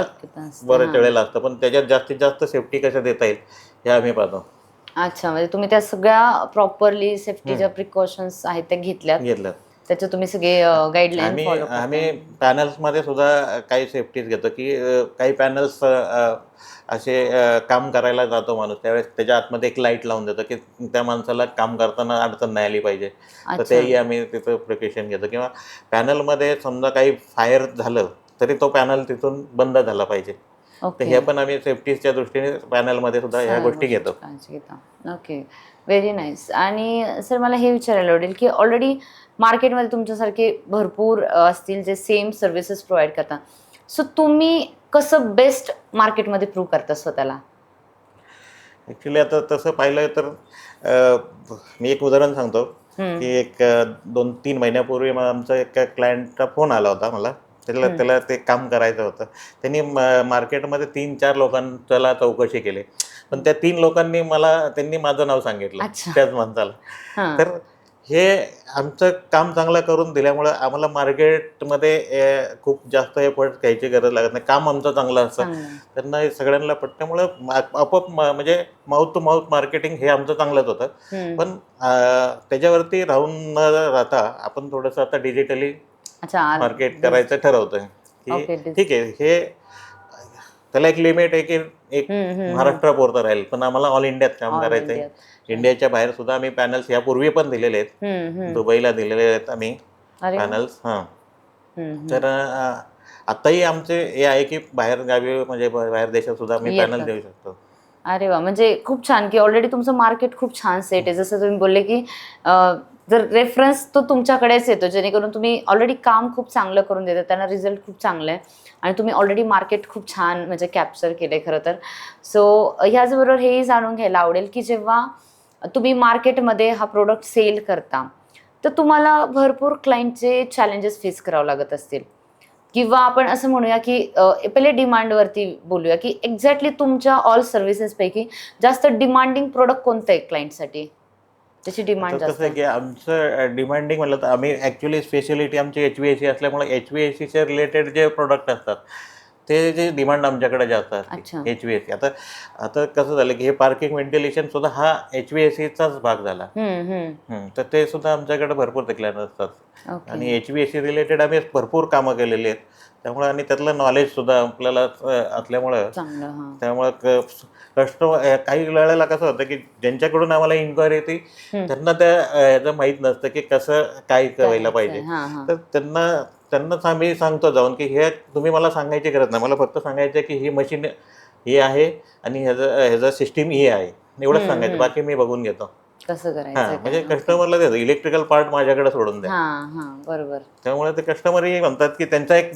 बऱ्याच वेळेला असतं, पण त्याच्यात जास्तीत जास्त सेफ्टी कसं देता येईल हे आम्ही पाहतो. अच्छा, म्हणजे तुम्ही त्या सगळ्या प्रॉपरली सेफ्टीच्या प्रिकॉशन्स आहेत त्या घेतल्या, त्याचे तुम्ही सगळे गाईडलाईन फॉलो करता. आम्ही पॅनल्समध्ये सुद्धा काही सेफ्टीज घेतो की काही पॅनल्स असे काम करायला जातो माणूस त्यावेळेस त्याच्या आतमध्ये एक लाईट लावून देतो की त्या माणसाला काम करताना अडचण नाही आली पाहिजे. तर तेही आम्ही तिथं प्रिकॉशन घेतो. किंवा पॅनलमध्ये समजा काही फायर झालं तरी तो पॅनल तिथून बंद झाला पाहिजे. तर हे पण आम्ही सेफ्टीच्या दृष्टीने पॅनलमध्ये सुद्धा ह्या गोष्टी घेतो. Okay, very nice. आणि सर मला हे विचारायला आवडेल की ऑलरेडी मार्केटमध्ये तुमच्यासारखे भरपूर असतील जे सेम सर्व्हिसेस प्रोव्हाइड करतात. सो तुम्ही कसं बेस्ट मार्केटमध्ये प्रूव्ह करता स्वतःला? ॲक्च्युली आता तसं पाहिलं तर मी एक उदाहरण सांगतो की एक 2-3 महिन्यापूर्वी मग आमचा एका क्लायंटचा फोन आला होता मला. त्याला ते काम करायचं होतं. त्यांनी मार्केटमध्ये 3-4 लोकांच्याला चौकशी केली, पण त्या 3 लोकांनी त्यांनी माझं नाव सांगितलं त्याच माणसाला. तर हे आमचं काम चांगलं करून दिल्यामुळं आम्हाला मार्केटमध्ये खूप जास्त एफर्ट घ्यायची गरज लागत नाही. काम आमचं चांगलं असतं, त्यांना हे सगळ्यांना पटल्यामुळं आपोआप म्हणजे माउथ टू माउथ मार्केटिंग हे आमचं चांगलंच होतं. पण त्याच्यावरती राहून न राहता आपण थोडंसं आता डिजिटली मार्केट करायचं ठरवतोय की ठीक आहे, हे त्याला एक लिमिट आहे की एक महाराष्ट्रापुरतं राहील, पण आम्हाला ऑल इंडियात काम करायचं आहे. इंडियाच्या बाहेर सुद्धा आम्ही पॅनल्स यापूर्वी पण दिलेले आहेत. दुबईला दिलेले आहेत आम्ही पॅनल्स. तर आत्ताही आमचे हे आहे की बाहेर गावी म्हणजे बाहेर देशात सुद्धा आम्ही पॅनल देऊ शकतो. अरे वा, म्हणजे खूप छान की ऑलरेडी तुमचं मार्केट खूप छान सेट आहे. जसं तुम्ही बोलले की जर रेफरन्स तो तुमच्याकडेच येतो, जेणेकरून तुम्ही ऑलरेडी काम खूप चांगलं करून देता, त्यांना रिझल्ट खूप चांगला आहे आणि तुम्ही ऑलरेडी मार्केट खूप छान म्हणजे कॅप्चर केलं आहे खरं तर. सो ह्याचबरोबर हेही जाणून घ्यायला आवडेल की जेव्हा तुम्ही मार्केटमध्ये हा प्रोडक्ट सेल करता तर तुम्हाला भरपूर क्लायंटचे चॅलेंजेस फेस करावं लागत असतील, किंवा आपण असं म्हणूया की पहिले डिमांडवरती बोलूया की एक्झॅक्टली तुमच्या ऑल सर्व्हिसेसपैकी जास्त डिमांडिंग प्रोडक्ट कोणतं आहे क्लायंटसाठी, त्याची डिमांड जास्त? कसं आहे की आमचं डिमांडिंग म्हटलं तर आम्ही ॲक्च्युली स्पेशलिटी आमची HVAC असल्यामुळे HVACचे रिलेटेड जे प्रोडक्ट असतात ते जे डिमांड आमच्याकडे जास्त असते. HVAC आता कसं झालं की हे पार्किंग व्हेंटिलेशन सुद्धा हा HVACचाच भाग झाला. तर ते सुद्धा आमच्याकडे भरपूर ते क्लायंट असतात आणि HVAC रिलेटेड आम्ही भरपूर कामं केलेली आहेत. त्यामुळे आणि त्यातलं नॉलेज सुद्धा आपल्याला असल्यामुळं त्यामुळं कस्टमर काही वेळेला कसं होतं की ज्यांच्याकडून आम्हाला इन्क्वायरी येते त्यांना त्या ह्याचं माहीत नसतं की कसं काय करायला पाहिजे. तर त्यांनाच आम्ही सांगतो जाऊन की हे तुम्ही मला सांगायची गरज नाही, मला फक्त सांगायचं की ही मशीन ही आहे आणि ह्याचं सिस्टीम ही आहे, एवढंच सांगायचं, बाकी मी बघून घेतो कसं करायचं. म्हणजे कस्टमरला देतो, इलेक्ट्रिकल पार्ट माझ्याकडे सोडून द्या. बरोबर. त्यामुळे ते कस्टमरही म्हणतात की त्यांचा एक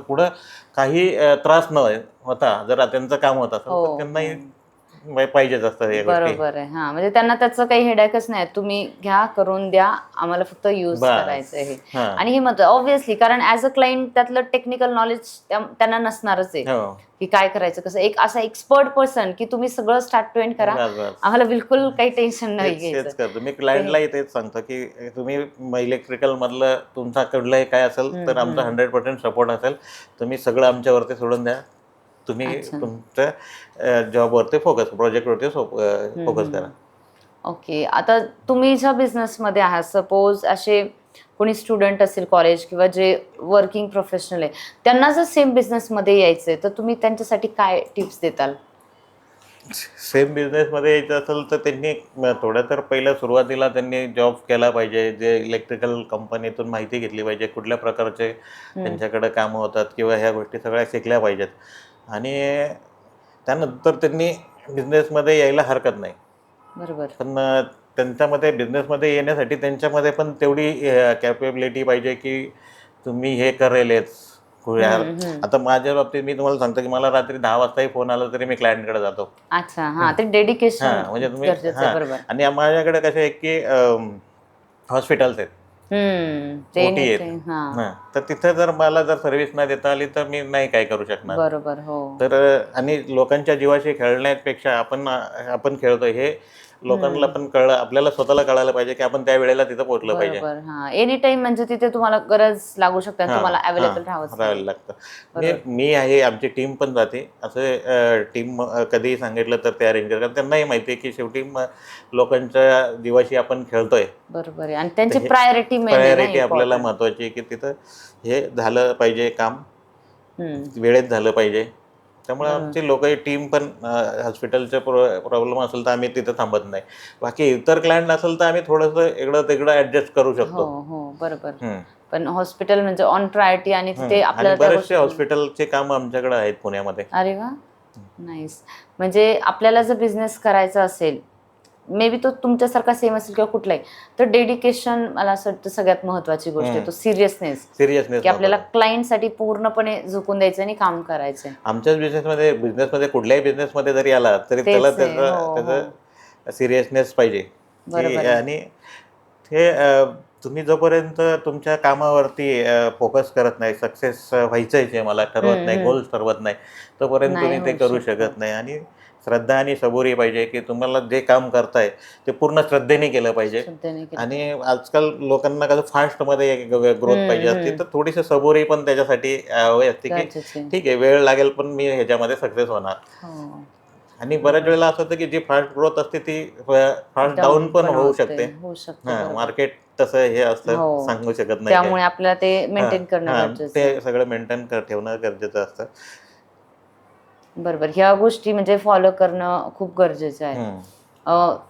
पुढं काही त्रास न होता जर त्यांचं काम होत असेल तर त्यांनाही पाहिजेच असतात या गोष्टी. बरोबर आहे. हा, म्हणजे त्यांना त्याचं काही हेडॅकच नाही, तुम्ही घ्या, करून द्या, आम्हाला फक्त यूज करायचं आहे. बस. हा. आणि हे मत ऑब्व्हियसली, कारण ऍज अ क्लायंट त्यातलं टेक्निकल नॉलेज त्यांना नसणारच आहे हो. की काय करायचं कसं. एक असा एक्सपर्ट पर्सन की तुम्ही सगळं स्टार्ट टू एंड करा, बस बस. आम्हाला बिलकुल काही टेन्शन नाही तेच घ्यायचं. तेच करतो मी क्लायंटलाही तेच सांगतो की तुम्ही इलेक्ट्रिकल मधलं तुमच्याकडलं काय असेल तर आमचा 100% सपोर्ट असेल. तुम्ही सगळं आमच्यावरती सोडून द्या, तुम्ही अच्छा. तुमच्या जॉबवरती प्रोजेक्टवरती फोकस करा. ओके. आता तुम्ही ज्या बिझनेसमध्ये आहात, सपोज असे कोणी स्टुडंट असेल कॉलेज किंवा जे वर्किंग प्रोफेशनल आहे, त्यांना जर सेम बिझनेसमध्ये यायचंय तर तुम्ही त्यांच्यासाठी काय टिप्स देताल? सेम बिझनेसमध्ये यायचं असेल तर त्यांनी थोडं तर पहिलं सुरुवातीला त्यांनी जॉब केला पाहिजे. जे इलेक्ट्रिकल कंपनीतून माहिती घेतली पाहिजे, कुठल्या प्रकारचे त्यांच्याकडे कामं होतात किंवा ह्या गोष्टी सगळ्या शिकल्या पाहिजेत. आणि त्यानंतर त्यांनी बिझनेसमध्ये यायला हरकत नाही. बरोबर. पण त्यांच्यामध्ये बिझनेसमध्ये येण्यासाठी त्यांच्यामध्ये पण तेवढी कॅपेबिलिटी पाहिजे की तुम्ही हे करेलच. यार आता माझ्या बाबतीत मी तुम्हाला सांगतो की मला रात्री 10 वाजताही फोन आला तरी मी क्लायंटकडे जातो. अच्छा. हा, ते डेडिकेशन म्हणजे तुम्ही गरजेचं आहे. बरोबर. आणि माझ्याकडे कसे आहे की हॉस्पिटल्स आहेत, ते ओटी नाही आहेत. ते. हा, तर तिथे जर मला जर सर्व्हिस नाही देता आली तर मी नाही काय करू शकणार. बरोबर. हो, तर आणि लोकांच्या जीवाशी खेळण्यापेक्षा आपण खेळतोय हे लोकांना पण कळलं, आपल्याला स्वतःला कळायला पाहिजे की आपण त्या वेळेला तिथं पोहोचलं पाहिजे. बरोबर. हा, एनी टाइम म्हणजे तिथे तुम्हाला गरज लागू शकते आणि तुम्हाला अवेलेबल राहावंच राहायला लागेल. लागतं. मी आहे, आमची टीम पण जाते. असं टीम कधीही सांगितलं तर ते अरेंज करतात. त्यांनाही माहिती आहे की शेवटी लोकांच्या जीवाशी आपण खेळतोय. बरोबर आहे. आणि त्यांची प्रायोरिटी मेन आहे ना, प्रायोरिटी आपल्याला इम्पॉर्टंट. महत्वाची आहे की तिथं हे झालं पाहिजे, काम हम्म. वेळेत झालं पाहिजे. त्यामुळे बरोबर. आमची लोक टीम पण हॉस्पिटलचे प्रॉब्लेम असेल तर आम्ही तिथं थांबत नाही. बाकी इतर क्लायंट असेल तर आम्ही थोडंसं इकडं तिकडं ऍडजस्ट करू हो, शकतो. हो, बरोबर. हम्म. पण हॉस्पिटल म्हणजे ऑन प्रायोरिटी आणि तिथे आणि आपल्याला त्या बरेचसे गोष्टी. हॉस्पिटलचे काम आमच्याकडे आहेत पुण्यामध्ये. अरे वा, नाईस. म्हणजे आपल्याला जर बिझनेस करायचा असेल, मे बी तो तुमच्यासारखा सेम असेल किंवा कुठलाही, तर डेडिकेशन मला असं वाटतं सगळ्यात महत्वाची गोष्ट आहे. तो सिरियसनेस की आपल्याला क्लायंटसाठी पूर्णपणे झोकून द्यायचं आणि काम करायचं. आमच्याच बिझनेसमध्ये कुठल्याही बिझनेसमध्ये जरी आला तरी त्याला तेच आहे. हो, त्याचं सिरियसनेस पाहिजे बरोबर की. आहे. आणि ते तुम्ही जोपर्यंत तुमच्या कामावरती फोकस करत नाही, सक्सेस व्हायचंय जे मला ठरवत नाही, गोल्स ठरवत नाही, तोपर्यंत नाही तुम्ही ते होऊ करू शकत. शकत नाही. आणि श्रद्धा आणि सबुरी पाहिजे की तुम्हाला जे काम करताय ते पूर्ण श्रद्धेने केलं पाहिजे. श्रद्धेने केलं. आणि आजकाल लोकांना कसं फास्टमध्ये ग्रोथ पाहिजे असते, तर थोडीशी सबुरी पण त्याच्यासाठी हवी असते की गरजेचं आहे. ठीक आहे, वेळ लागेल पण मी ह्याच्यामध्ये सक्सेस होणार. हो. आणि बऱ्याच वेळेला असं होतं की जी फास्ट ग्रोथ असते ती फास्ट डाऊन पण होऊ शकते. होऊ शकते. बरोबर. मार्केट तसं हे असतं, हो. सांगू शकत नाही काय. त्यामुळे आपल्याला ते मेंटेन करणं गरजेचं आहे. ते सगळं मेंटेन ठेवणं गरजेचं असतं. बरोबर. ह्या गोष्टी म्हणजे फॉलो करणं खूप गरजेचं आहे.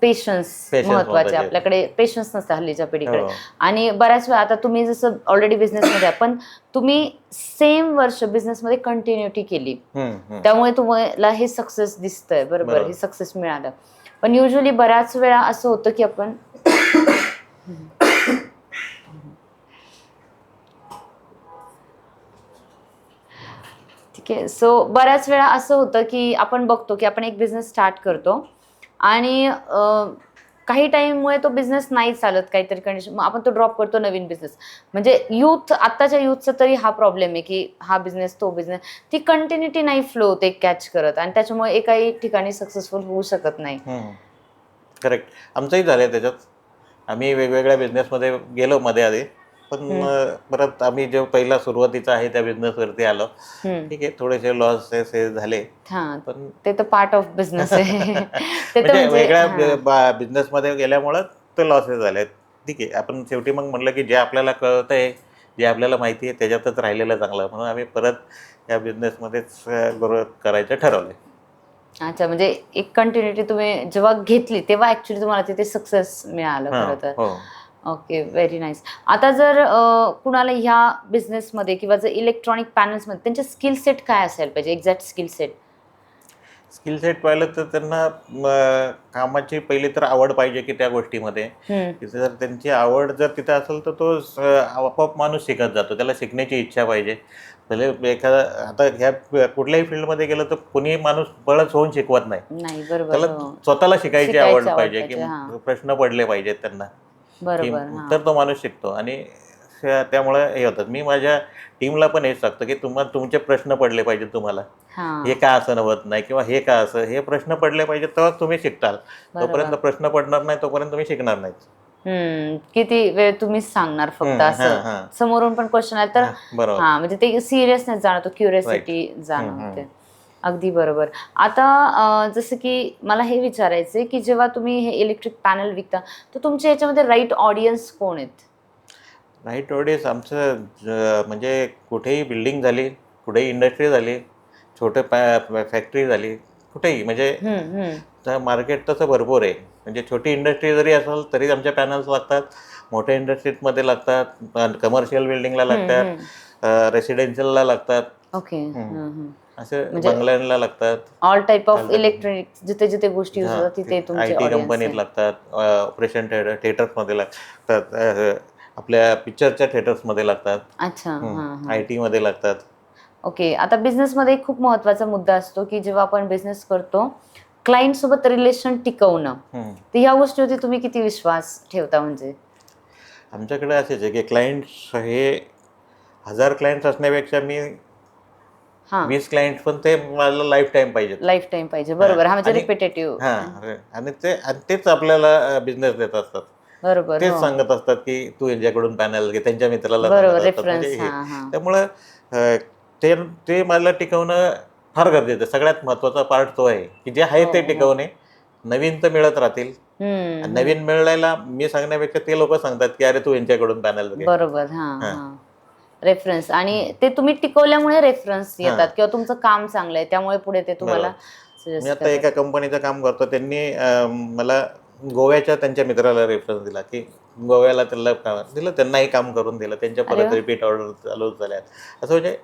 पेशन्स महत्वाचे. आपल्याकडे पेशन्स नसतं हल्लीच्या पिढीकडे. आणि बऱ्याच वेळा आता तुम्ही जसं ऑलरेडी बिझनेसमध्ये पण तुम्ही सेम वर्ष बिझनेसमध्ये कंटिन्युटी केली, त्यामुळे तुम्हाला हे सक्सेस दिसतंय. बरोबर, हे सक्सेस मिळालं. पण युजली बऱ्याच वेळा असं होतं की आपण ठीक आहे. सो बऱ्याच वेळा असं होतं की आपण बघतो की आपण एक बिझनेस स्टार्ट करतो आणि काही टाईममुळे तो बिझनेस नाही चालत, काहीतरी कंडिशन, मग आपण तो ड्रॉप करतो, नवीन बिझनेस. म्हणजे आत्ताच्या युथचा तरी हा प्रॉब्लेम आहे की हा बिझनेस तो बिझनेस, ती कंटिन्युटी नाही फ्लो होते कॅच करत, आणि त्याच्यामुळे एकाही ठिकाणी सक्सेसफुल होऊ शकत नाही. करेक्ट. आमचंही झालंय त्याच्यात. आम्ही वेगवेगळ्या बिझनेसमध्ये गेलो मध्ये आधी, पण परत आम्ही जे पहिला सुरुवातीचा आहे त्या बिझनेसवरती आलो. ठीक आहे, थोडेसे लॉसेस झाले, पण ते तर पार्ट ऑफ बिझनेस आहे. ते तर म्हणजे म्हणजे वेगळ्या बिझनेसमध्ये गेल्यामुळं ते लॉसेस झाले. ठीक आहे, आपण शेवटी मग म्हणलं की जे आपल्याला कळतंय, जे आपल्याला माहिती आहे त्याच्यातच राहिलेलं चांगलं, म्हणून आम्ही परत या बिझनेसमध्येच ग्रोथ करायचं ठरवलं. अच्छा, म्हणजे एक कंटिन्युटी तुम्ही जेव्हा घेतली तेव्हा ऍक्च्युली तुम्हाला तिथे सक्सेस मिळालं खरं तर. Okay, very nice. आता जर कुणाला ह्या बिझनेसमध्ये किंवा जर इलेक्ट्रॉनिक पॅनल्समध्ये त्यांचे स्किल सेट काय असायला पाहिजे, exact skill set? Skill set पाहिलं तर त्यांना कामाची पहिली तर आवड पाहिजे की त्या गोष्टीमध्ये. तिथे जर त्यांची आवड जर तिथे असेल तर तो आपोआप माणूस शिकत जातो, त्याला शिकण्याची इच्छा पाहिजे. पहिले एखादा आता ह्या कुठल्याही फील्डमध्ये गेलं तर कोणी माणूस बळच होऊन शिकवत नाही. नाही, बरोबर. त्याला हो. स्वतःला शिकायची शिकायची आवड आवड पाहिजे, की पाहिजे. हां. प्रश्न पडले पाहिजेत त्यांना, की बरोबर. हां. तर तो माणूस शिकतो. आणि त्यामुळे हे होतं. मी माझ्या टीमला पण हेच सांगतो, की तुमचे प्रश्न पडले पाहिजेत तुम्हाला. हे हां. का असं होत नाही किंवा हे का असं, हे प्रश्न पडले पाहिजेत तेव्हाच तुम्ही शिकताल. तोपर्यंत बरोबर. प्रश्न पडणार नाही तोपर्यंत तुम्ही शिकणार नाही. किती वेळ तुम्हीच सांगणार फक्त हां, असं. हां. समोरून पण क्वेश्चन आला तर बरोबर. हां, म्हणजे ते सिरियसनेस जाणवतो, राईट. क्युरिओसिटी जाणवते. अगदी बरोबर. आता जसं की मला हे विचारायचंय, की जेव्हा तुम्ही हे इलेक्ट्रिक पॅनल विकता, तर तुमच्या याच्यामध्ये राइट ऑडियन्स कोण आहेत? राईट ऑडियन्स आमचं म्हणजे कुठेही बिल्डिंग झाली, कुठेही इंडस्ट्री झाली, छोटे फॅक्टरी झाली, कुठेही म्हणजे हं, हं. मार्केट तसं भरपूर आहे. म्हणजे छोटी इंडस्ट्री जरी असेल तरी आमच्या पॅनल्स लागतात, मोठ्या इंडस्ट्रीजमध्ये लागतात, कमर्शियल बिल्डिंगला हं, लागतात, हं. रेसिडेन्शियलला लागतात, ओके. हं. हं, हं. असे म्हणजे बंगल्यांना लागतात. ऑल टाइप ऑफ चालतं. इलेक्ट्रॉनिक जिथे-जिथे गोष्टी यूज हां, होतात तिथे आय तुमचे टी ऑडियन्स कंपनीत आहे. लागतात, ऑपरेशन थिएटर्समध्ये लागतात, आपल्या पिक्चरच्या थिएटर्समध्ये लागतात, अच्छा. हां, हां. आय टीमध्ये लागतात. ओके. आता बिझनेसमध्ये एक खूप महत्त्वाचा मुद्दा असतो, की जेव्हा आपण बिझनेस करतो, क्लायंट सोबत रिलेशन टिकवणं. हं. तर ह्या गोष्टीवरती तुम्ही किती विश्वास ठेवता म्हणजे? आमच्याकडे असेच आहे, की क्लायंट्स हे 1000 क्लायंट्स असण्यापेक्षा मी हां. 20 क्लायंट्स पण ते मला लाईफ टाईम पाहिजेत. लाईफटाईम पाहिजे. हां. बरोबर. हां, म्हणजे आणि रिपिटेटिव्ह. आणि तेच आपल्याला बिझनेस देत असतात. बरोबर. तेच हो. सांगत असतात, की तू यांच्याकडून पॅनल घे, त्यांच्या मित्राला सांगत बरोबर. असतात. म्हणजे रेफरन्स. हे. हां, हां. त्यामुळं ते ते मला टिकवणं फार गरजेचं आहे. सगळ्यात महत्त्वाचा पार्ट तो आहे, की जे आहे हो, ते हो. टिकवणे. नवीन तर मिळत राहतील. हं, आणि हं. नवीन मिळायला मी सांगण्यापेक्षा ते लोकं सांगतात, की "अरे, तू यांच्याकडून पॅनल घे." बरोबर. हां, हां. हां. रेफरन्स आणि हं. ते तुम्ही टिकवल्यामुळे रेफरन्स येतात हां. किंवा तुमचं काम चांगलं आहे त्यामुळे पुढे ते तुम्हाला बरोबर. मी सजेस्ट आता करतात. एका कंपनीचं काम करतो. त्यांनी मला गोव्याच्या त्यांच्या मित्राला रेफरन्स दिला, की गोव्याला त्याला दिलं. त्यांनाही काम करून दिलं. त्यांच्या अरे परत वाह! रिपीट ऑर्डर चालू झाल्या. असं म्हणजे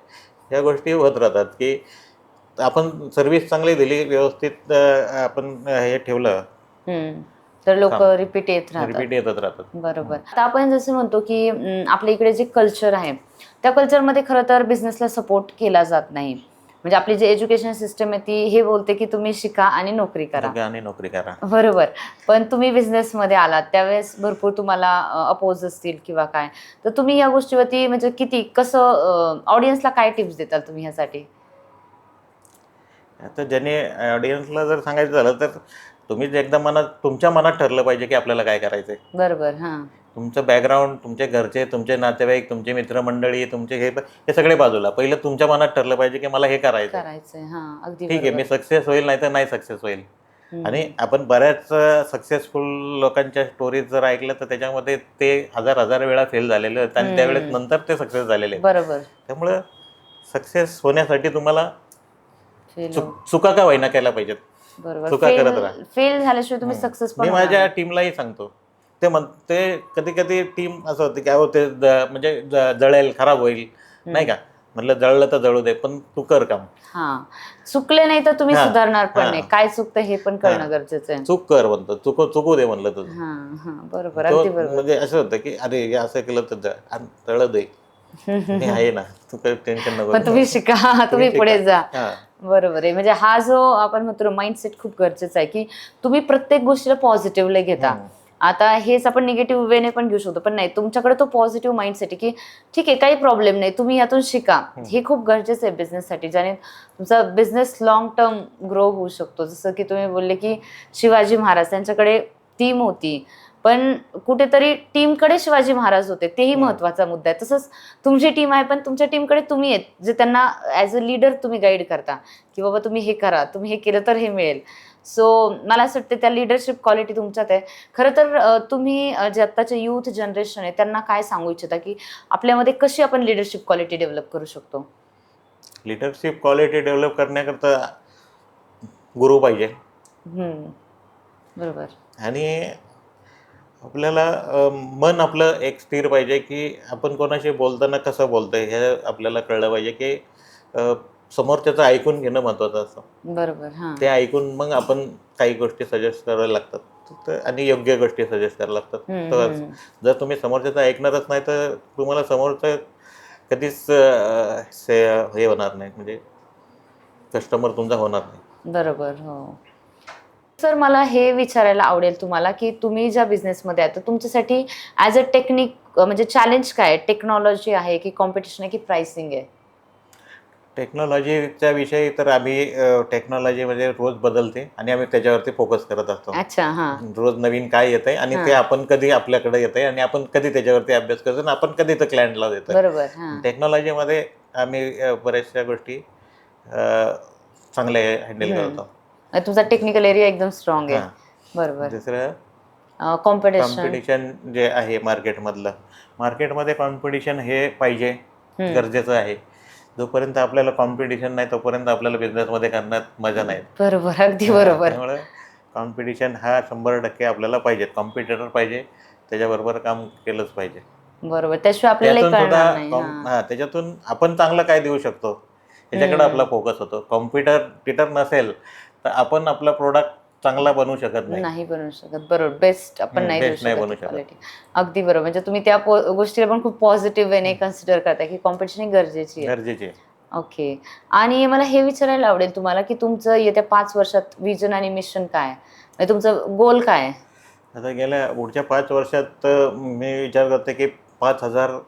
ह्या गोष्टी होत राहतात, की आपण सर्व्हिस चांगली दिली, व्यवस्थित आपण हे ठेवलं हं. तर काम, लोकं रिपीट येत राहतात. रिपीट येतच राहतात. बरोबर. आता आपण जसं म्हणतो, की आपल्या इकडे जे कल्चर आहे, त्या कल्चरमध्ये खरं तर बिझनेसला सपोर्ट केला जात नाही. म्हणजे आपली जी एज्युकेशन सिस्टम आहे ती हे बोलते, की तुम्ही शिका आणि नोकरी करा. आणि नोकरी करा. बरोबर. पण तुम्ही बिझनेसमध्ये आलात त्यावेळेस भरपूर तुम्हाला अपोज असतील किंवा काय. तर तुम्ही या गोष्टीवरती म्हणजे कसं ऑडियन्सला काय टिप्स देताल तुम्ही ह्यासाठी? आता ज्याने ऑडियन्सला जर सांगायचं झालं, तर तुम्हीच एकदा तुमच्या मनात ठरलं पाहिजे, की आपल्याला काय करायचंय. बरोबर. हां. तुमचं बॅकग्राऊंड, तुमचे घरचे, तुमचे नातेवाईक, तुमचे मित्रमंडळी, तुमचे हे सगळे बाजूला. पहिलं तुमच्या मनात ठरलं पाहिजे, की मला हे करायचंय. करायचंय. हां. अगदी ठीक आहे, मी बरोबर. सक्सेस होईल, नाहीतर नाही सक्सेस होईल. आणि हं. आपण बऱ्याच सक्सेसफुल लोकांच्या स्टोरीज जर ऐकल्या, तर त्याच्यामध्ये ते हजार-हजार वेळा फेल झालेले आहेत आणि त्यावेळेस हं. नंतर ते सक्सेस झालेले आहेत. बरोबर. त्यामुळं सक्सेस होण्यासाठी तुम्हाला फेल हो. चुका का होईना केल्या पाहिजेत. बरोबर. चुका फेल करत राहा. फेल झाल्याशिवाय तुम्ही हं. सक्सेस पण मी होणार माझ्या नाही. टीमलाही सांगतो. ते कधी-कधी टीम असं होते, की अहो ते म्हणजे जळेल, खराब होईल, नाही हं. का. म्हटलं जळलं तर जळू दे, पण तू कर काम. हां. चुकले नाही तर तुम्ही हां, सुधारणार पण नाही. हां, काय चुकतं हे पण हां. करणं गरजेचं आहे. चूक कर म्हणतो. चुकू दे म्हणलं तुझं. हां, हां. बरोबर. तो अगदी बरोबर. म्हणजे असं होतं, की अरे हे असं केलं तर जळू दे. मी आहे ना, तू काही टेन्शन नको पण तुम्ही घेऊ. शिका, तुम्ही तुम्ही शिका. पुढे जा. हां. बरोबर आहे. म्हणजे हा जो आपण म्हणतो माइंडसेट खूप गरजेचा आहे, की तुम्ही प्रत्येक गोष्टीला पॉझिटिव्हली घेता. हं. आता हेच आपण निगेटिव्ह वेने पण घेऊ शकतो. पण नाही तुमच्याकडे तो पॉझिटिव्ह माइंडसेट आहे, की ठीक आहे काही प्रॉब्लेम नाही. तुम्ही यातून शिका. हं. हे खूप गरजेचं आहे बिझनेससाठी. ज्याने तुमचा बिझनेस लाँग टर्म ग्रो होऊ शकतो. जसं की तुम्ही बोलले, की शिवाजी महाराज त्यांच्याकडे टीम होती. पण कुठेतरी टीमकडे शिवाजी महाराज होते. तेही हं. महत्त्वाचा मुद्दा आहे. तसंच तुमची टीम आहे, पण तुमच्या टीमकडे तुम्ही आहेत, जे त्यांना ॲज अ लीडर तुम्ही गाईड करता, की बाबा तुम्ही हे करा, तुम्ही हे केलं तर हे मिळेल. सो मला असं वाटतं त्या लीडरशिप क्वालिटी तुमच्यात आहे. खरं तर तुम्ही जे आत्ताचे यूथ जनरेशन आहे त्यांना काय सांगू इच्छिता, की आपल्यामध्ये कशी आपण लीडरशिप क्वालिटी डेव्हलप करू शकतो? लीडरशिप क्वालिटी डेव्हलप करण्याकरता गुरु पाहिजे. हं. बरोबर. आणि आपल्याला मन आपलं एक स्थिर पाहिजे, की आपण कोणाशी बोलताना कसं बोलतोय हे आपल्याला कळलं पाहिजे, की अ, समोरच्याचं ऐकून घेणं महत्त्वाचं असतं. बरोबर. हां. ते ऐकून मग आपण काही गोष्टी सजेस्ट करायला लागतात. आणि योग्य गोष्टी सजेस्ट करायला लागतात. हं, तर हं. जर तुम्ही समोरच्याचं ऐकणारच नाही, तर तुम्हाला समोरचं कधीच हे होणार नाही, म्हणजे कस्टमर तुमचा होणार नाही. बरोबर. हो. सर मला हे विचारायला आवडेल तुम्हाला, की तुम्ही ज्या बिझनेसमध्ये आहे तर तुमच्यासाठी ॲज अ टेक्निक म्हणजे चॅलेंज काय आहे? टेक्नॉलॉजी आहे की कॉम्पिटिशन आहे की प्राइसिंग आहे? टेक्नॉलॉजीच्या विषयी तर आम्ही टेक्नॉलॉजी म्हणजे रोज बदलते आणि आम्ही त्याच्यावरती फोकस करत असतो. अच्छा. हां. रोज नवीन काय येतंय आणि ते हां. आपण कधी आपल्याकडे येतंय आणि आपण कधी त्याच्यावरती अभ्यास करतो आणि आपण कधी ते क्लायंटला देतोय. बरोबर. हां. टेक्नॉलॉजीमध्ये आम्ही बऱ्याचशा गोष्टी चांगले हँडल करतो. तुमचा टेक्निकल एरिया एकदम स्ट्रॉंग आहे. हां. बरोबर. दुसरं कॉम्पिटिशन. कॉम्पिटिशन जे आहे मार्केटमध्ये कॉम्पिटिशन हे पाहिजे, गरजेचं आहे. जोपर्यंत आपल्याला कॉम्पिटिशन नाही तोपर्यंत आपल्याला बिझनेसमध्ये करण्यात मजा नाही. बरोबर. अगदी हां, बरोबर. त्यामुळे कॉम्पिटिशन हा 100% आपल्याला पाहिजे. कॉम्पिटिटर पाहिजे, त्याच्याबरोबर काम केलंच पाहिजे. बरोबर. त्याशिवाय आपल्यालाही त्यातून सुद्धा कळणार नाही. हां. त्याच्यातून आपण चांगलं काय देऊ शकतो, ह्याच्याकडे आपला फोकस होतो. कॉम्पिटिटर नसेल तर आपण आपला प्रोडक्ट चांगला बनवू शकत नाही. नाही बनवू शकत. बरोबर. बेस्ट आपण नाही देऊ बेस्ट नाही बनवू शकत शकत. क्वालिटी. अगदी बरोबर. म्हणजे तुम्ही त्या गोष्टीला पण खूप पॉझिटिव्ह वेने कन्सिडर करताय, की कॉम्पिटिशन ही गरजेची आहे. गरजेचे आहे. ओके. आणि मला हे विचारायला आवडेल तुम्हाला, की तुमचं येत्या 5 वर्षात विजन आणि मिशन काय आहे? म्हणजे तुमचं गोल काय आहे? आता पुढच्या 5 वर्षात मी विचार करते की 5,000